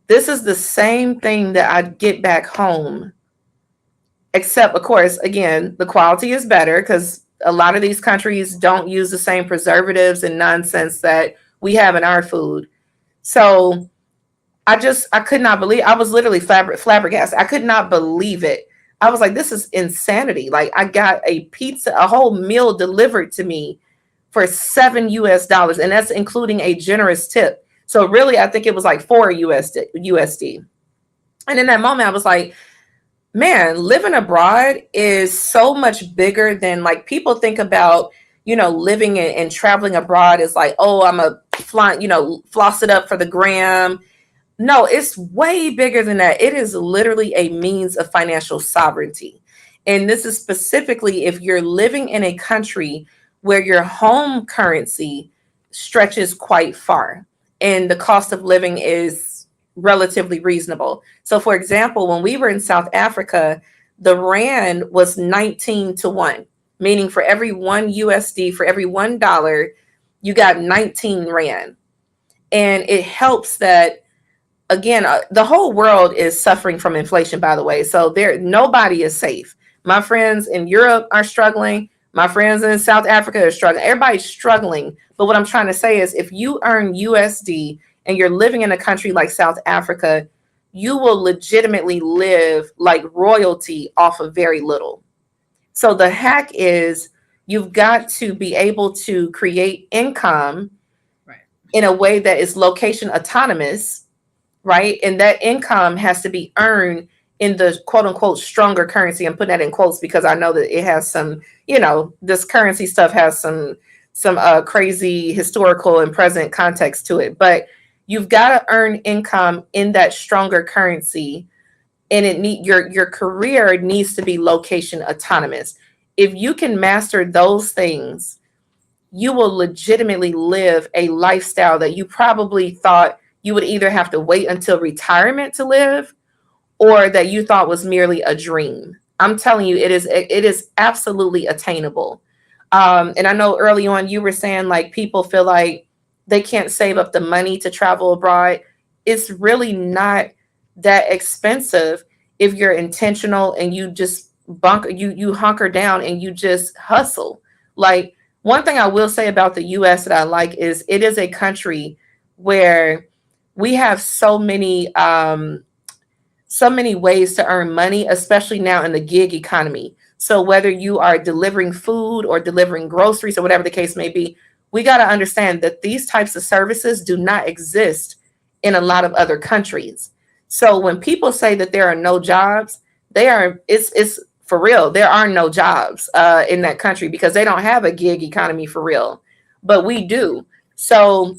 Speaker 2: this is the same thing that I get back home, except, of course, again, the quality is better because a lot of these countries don't use the same preservatives and nonsense that we have in our food. So I could not believe. I was literally flabbergasted. I could not believe it. I was like, this is insanity. Like, I got a pizza, a whole meal delivered to me for $7 and that's including a generous tip. So really, I think it was like $4 USD. And in that moment, I was like, man, living abroad is so much bigger than, like, people think about, living and traveling abroad is like, oh, I'm a floss it up for the gram. No, it's way bigger than that. It is literally a means of financial sovereignty. And this is specifically if you're living in a country where your home currency stretches quite far and the cost of living is relatively reasonable. So, for example, when we were in South Africa, the Rand was 19 to 1, meaning for every 1 USD, for every $1, you got 19 Rand. And it helps that, again, the whole world is suffering from inflation, by the way. So nobody is safe. My friends in Europe are struggling. My friends in South Africa are struggling. Everybody's struggling. But what I'm trying to say is if you earn USD and you're living in a country like South Africa, you will legitimately live like royalty off of very little. So the hack is you've got to be able to create income
Speaker 1: Right.
Speaker 2: in a way that is location autonomous, right? And that income has to be earned in the quote unquote stronger currency. I'm putting that in quotes because I know that it has some, this currency stuff has some crazy historical and present context to it. But you've got to earn income in that stronger currency, and your career needs to be location autonomous. If you can master those things, you will legitimately live a lifestyle that you probably thought you would either have to wait until retirement to live or that you thought was merely a dream. I'm telling you, it is absolutely attainable. And I know early on you were saying like people feel like they can't save up the money to travel abroad. It's really not that expensive if you're intentional and you just you hunker down and you just hustle. Like, one thing I will say about the US that I like is it is a country where we have so many ways to earn money, especially now in the gig economy. So whether you are delivering food or delivering groceries or whatever the case may be, we got to understand that these types of services do not exist in a lot of other countries. So when people say that there are no jobs, it's for real. There are no jobs in that country because they don't have a gig economy for real, but we do. So
Speaker 1: And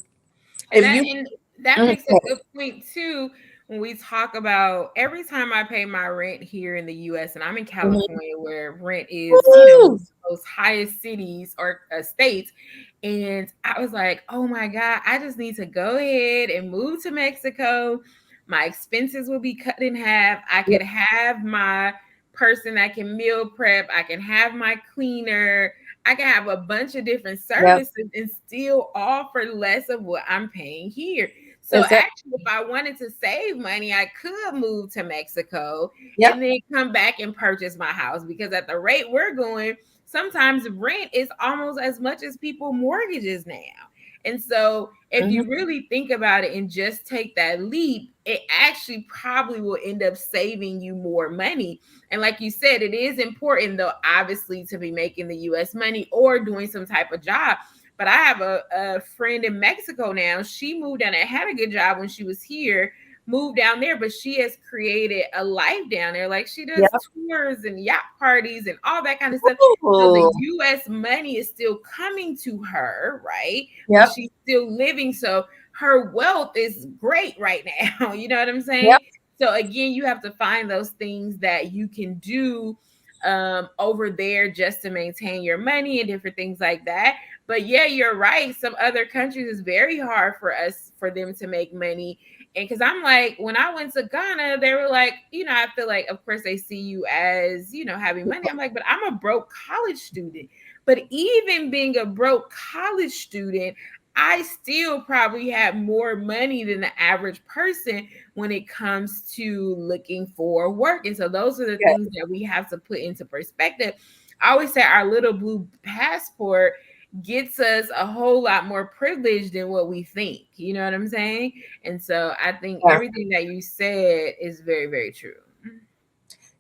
Speaker 2: if
Speaker 1: that
Speaker 2: you,
Speaker 1: and that
Speaker 2: Mhm.
Speaker 1: makes a good point too when we talk about every time I pay my rent here in the US, and I'm in
Speaker 2: Mhm.
Speaker 1: California where rent is,
Speaker 2: Woo!
Speaker 1: most highest cities or states. And I was like, oh my God, I just need to go ahead and move to Mexico. My expenses will be cut in half. I
Speaker 2: Yep,
Speaker 1: could have my person that can meal prep. I can have my cleaner. I can have a bunch of different
Speaker 2: yep,
Speaker 1: services and still offer less of what I'm paying here. So
Speaker 2: Exactly.
Speaker 1: actually, if I wanted to save money, I could move to Mexico and
Speaker 2: Yep.
Speaker 1: then come back and purchase my house, because at the rate we're going, sometimes rent is almost as much as people mortgages now. And so if
Speaker 2: Hmm.
Speaker 1: you really think about it and just take that leap, it actually probably will end up saving you more money. And like you said, it is important though, obviously, to be making the US money or doing some type of job. But I have a friend in Mexico now. She moved down and had a good job when she was here, moved down there, but she has created a life down there. Like she does
Speaker 2: Yep.
Speaker 1: tours and yacht parties and all that kind of stuff. So the
Speaker 2: Ooh.
Speaker 1: US money is still coming to her, right? But
Speaker 2: Yep.
Speaker 1: she's still living. So her wealth is great right now. You know what I'm
Speaker 2: Yep.
Speaker 1: saying? So again, you have to find those things that you can do over there just to maintain your money and different things like that. But yeah, you're right. Some other countries is very hard for us for them to make money. And because I'm like, when I went to Ghana, they were like, I feel like, of course, they see you as, having money. I'm like, but I'm a broke college student. But even being a broke college student, I still probably have more money than the average person when it comes to looking for work. And so those are the
Speaker 2: Yeah.
Speaker 1: things that we have to put into perspective. I always say our little blue passport gets us a whole lot more privilege than what we think. You know what I'm saying? And so I think
Speaker 2: Yeah.
Speaker 1: everything that you said is very, very true.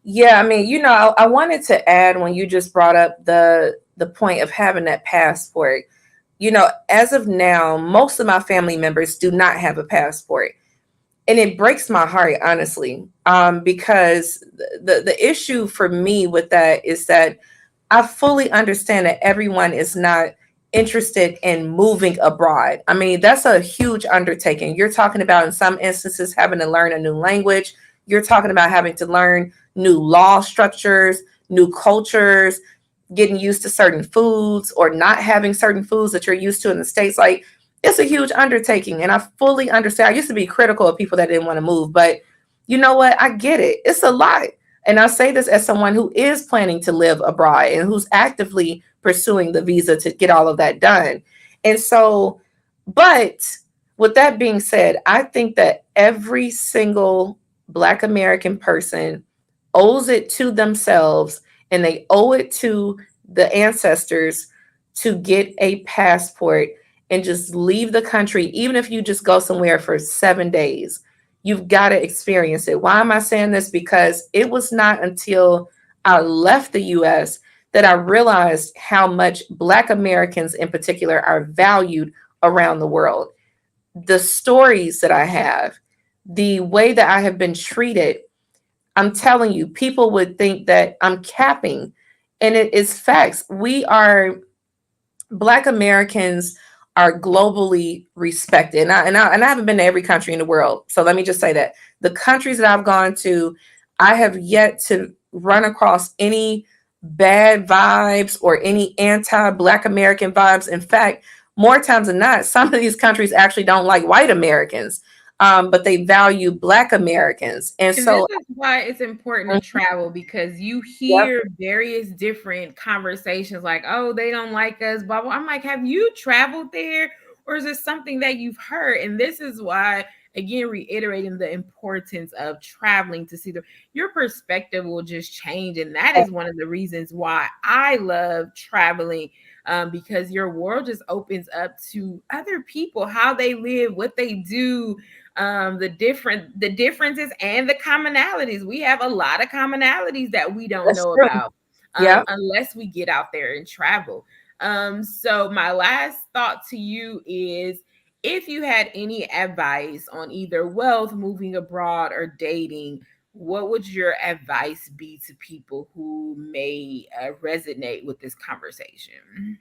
Speaker 2: Yeah, I mean, I wanted to add when you just brought up the point of having that passport. As of now, most of my family members do not have a passport, and it breaks my heart, honestly, because the issue for me with that is that I fully understand that everyone is not interested in moving abroad. I mean, that's a huge undertaking. You're talking about, in some instances, having to learn a new language. You're talking about having to learn new law structures, new cultures, getting used to certain foods or not having certain foods that you're used to in the States. Like, it's a huge undertaking. And I fully understand. I used to be critical of people that didn't want to move, but you know what? I get it. It's a lot. And I say this as someone who is planning to live abroad and who's actively pursuing the visa to get all of that done. And so, but with that being said, I think that every single Black American person owes it to themselves and they owe it to the ancestors to get a passport and just leave the country, even if you just go somewhere for 7 days. You've got to experience it. Why am I saying this? Because it was not until I left the US that I realized how much Black Americans in particular are valued around the world. The stories that I have, the way that I have been treated, I'm telling you, people would think that I'm capping, and it is facts. Black Americans are globally respected. And I haven't been to every country in the world. So let me just say that the countries that I've gone to, I have yet to run across any bad vibes or any anti-Black American vibes. In fact, more times than not, some of these countries actually don't like white Americans, but they value Black Americans. And
Speaker 1: And this
Speaker 2: so,
Speaker 1: is why it's important to
Speaker 2: mhm,
Speaker 1: travel, because you
Speaker 2: yep,
Speaker 1: hear various different conversations like, oh, they don't like us, blah, blah. I'm like, have you traveled there? Or is it something that you've heard? And this is why, again, reiterating the importance of traveling to see your perspective will just change. And that is one of the reasons why I love traveling, because your world just opens up to other people, how they live, what they do, the differences and the commonalities. We have a lot of commonalities that we don't
Speaker 2: that's
Speaker 1: know
Speaker 2: true.
Speaker 1: about,
Speaker 2: Yep.
Speaker 1: unless we get out there and travel. So my last thought to you is, if you had any advice on either wealth, moving abroad, or dating, what would your advice be to people who may resonate with this conversation?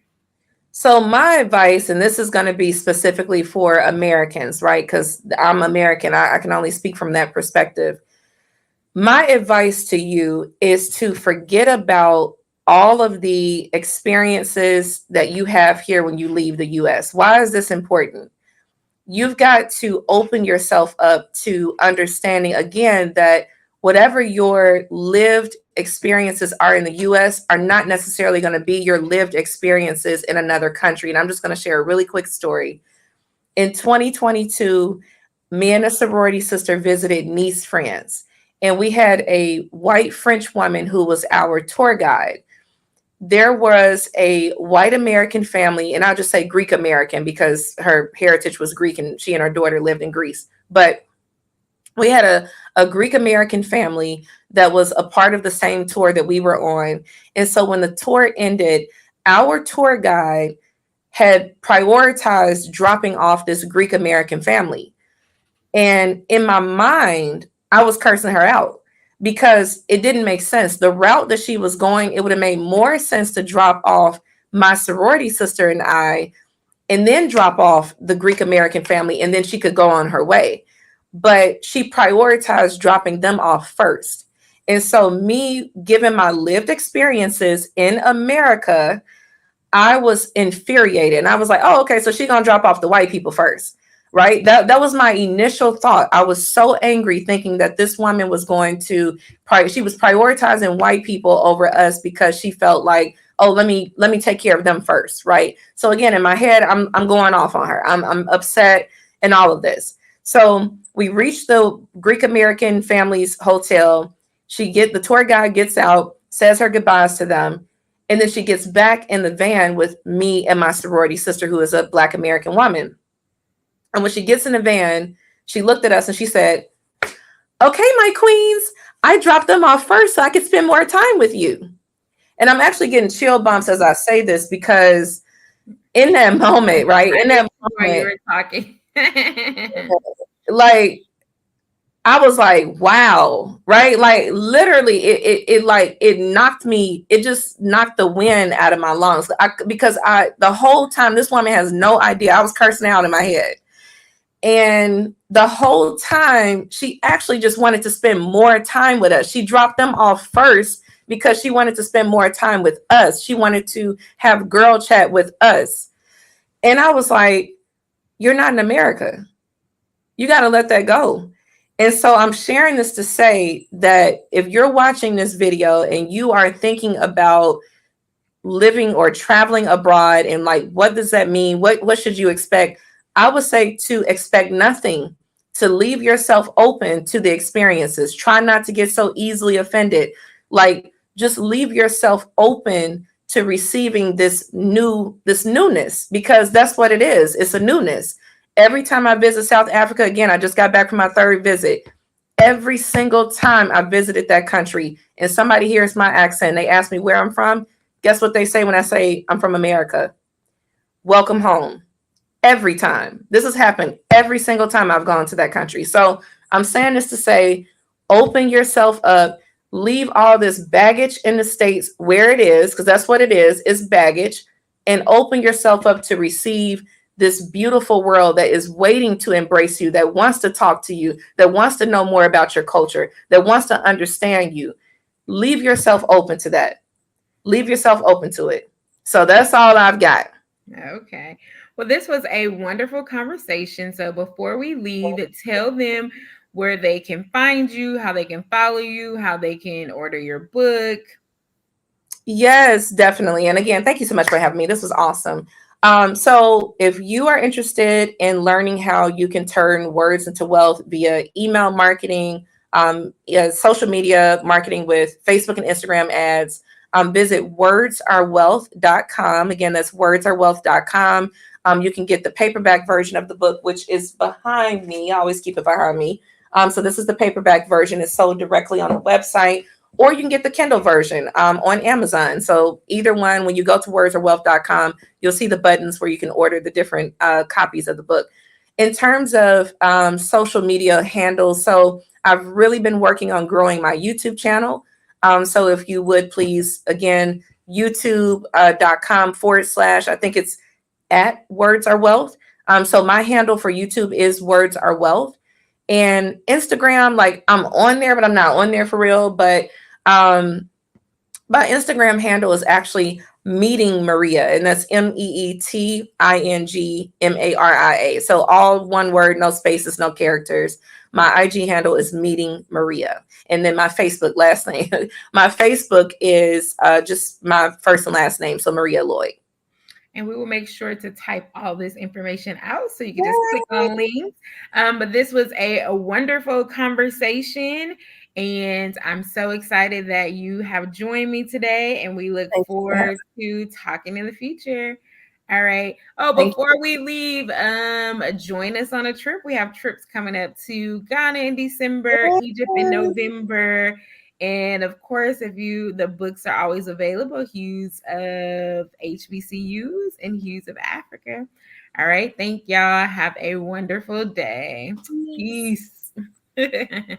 Speaker 2: So my advice, and this is going to be specifically for Americans, right? Because I'm American, I can only speak from that perspective. My advice to you is to forget about all of the experiences that you have here when you leave the US. Why is this important? You've got to open yourself up to understanding again that whatever your lived experiences are in the US are not necessarily going to be your lived experiences in another country. And I'm just going to share a really quick story. In 2022, Me and a sorority sister visited Nice, France, and we had a white French woman who was our tour guide. There was a white American family, and I'll just say Greek American because her heritage was Greek and she and her daughter lived in Greece. But we had a Greek American family that was a part of the same tour that we were on. And so when the tour ended, our tour guide had prioritized dropping off this Greek American family. And in my mind, I was cursing her out because it didn't make sense. The route that she was going, it would have made more sense to drop off my sorority sister and I, and then drop off the Greek American family, and then she could go on her way. But she prioritized dropping them off first. And so, me, given my lived experiences in America, I was infuriated. And I was like, oh, okay, so she's gonna drop off the white people first. Right. That was my initial thought. I was so angry thinking that this woman was going to she was prioritizing white people over us because she felt like, oh, let me take care of them first. Right. So again, in my head, I'm going off on her. I'm upset and all of this. So we reached the Greek American family's hotel. The tour guide gets out, says her goodbyes to them, and then she gets back in the van with me and my sorority sister, who is a Black American woman. And when she gets in the van, she looked at us and she said, okay, my queens, I dropped them off first so I could spend more time with you. And I'm actually getting chill bumps as I say this because in that moment, right?
Speaker 1: I
Speaker 2: In
Speaker 1: did
Speaker 2: that
Speaker 1: while you
Speaker 2: moment,
Speaker 1: were talking.
Speaker 2: like I was like, wow, right? Like literally it like it knocked me, it just knocked the wind out of my lungs. Because the whole time this woman has no idea. I was cursing out in my head. And the whole time she actually just wanted to spend more time with us. She dropped them off first because she wanted to spend more time with us. She wanted to have girl chat with us. And I was like, you're not in America. You got to let that go. And so I'm sharing this to say that if you're watching this video and you are thinking about living or traveling abroad and like what does that mean? What should you expect? I would say to expect nothing, to leave yourself open to the experiences. Try not to get so easily offended. Like just leave yourself open to receiving this newness because that's what it is. It's a newness. Every time I visit South Africa, again, I just got back from my third visit. Every single time I visited that country and somebody hears my accent, they ask me where I'm from. Guess what they say when I say I'm from America? Welcome home. Every time. This has happened every single time I've gone to that country. So I'm saying this to say, open yourself up, leave all this baggage in the States where it is, because that's what it is baggage, and open yourself up to receive this beautiful world that is waiting to embrace you, that wants to talk to you, that wants to know more about your culture, that wants to understand you. Leave yourself open to that. Leave yourself open to it. So that's all I've got.
Speaker 1: Okay. Well, this was a wonderful conversation. So before we leave, tell them where they can find you, how they can follow you, how they can order your book.
Speaker 2: Yes, definitely. And again, thank you so much for having me. This was awesome. So if you are interested in learning how you can turn words into wealth via email marketing, yeah, social media marketing with Facebook and Instagram ads, visit wordsarewealth.com. Again, that's wordsarewealth.com. You can get the paperback version of the book, which is behind me. I always keep it behind me. So this is the paperback version. It's sold directly on the website, or you can get the Kindle version on Amazon. So either one, when you go to wordsarewealth.com, you'll see the buttons where you can order the different copies of the book. In terms of social media handles, so I've really been working on growing my YouTube channel. So if you would please, again, youtube.com/, I think it's at Words Are Wealth. So my handle for YouTube is Words Are Wealth. And Instagram, like I'm on there, but I'm not on there for real. But um, my Instagram handle is actually Meeting Maria, and that's MEetingMaria. So all one word, no spaces, no characters. My IG handle is Meeting Maria. And then my Facebook last name, my Facebook is just my first and last name. So Maria Lloyd.
Speaker 1: And we will make sure to type all this information out so you can just click
Speaker 2: Yay.
Speaker 1: on links. But this was a wonderful conversation. And I'm so excited that you have joined me today. And we look
Speaker 2: Thank you for having
Speaker 1: forward to talking in the future. All right. Oh,
Speaker 2: Thank you.
Speaker 1: before we leave, join us on a trip. We have trips coming up to Ghana in December, Egypt in
Speaker 2: Yay.
Speaker 1: November, and of course, if you the books are always available, Hues of HBCUs and Hues of Africa. All right. Thank y'all. Have a wonderful day.
Speaker 2: Peace.
Speaker 1: Peace.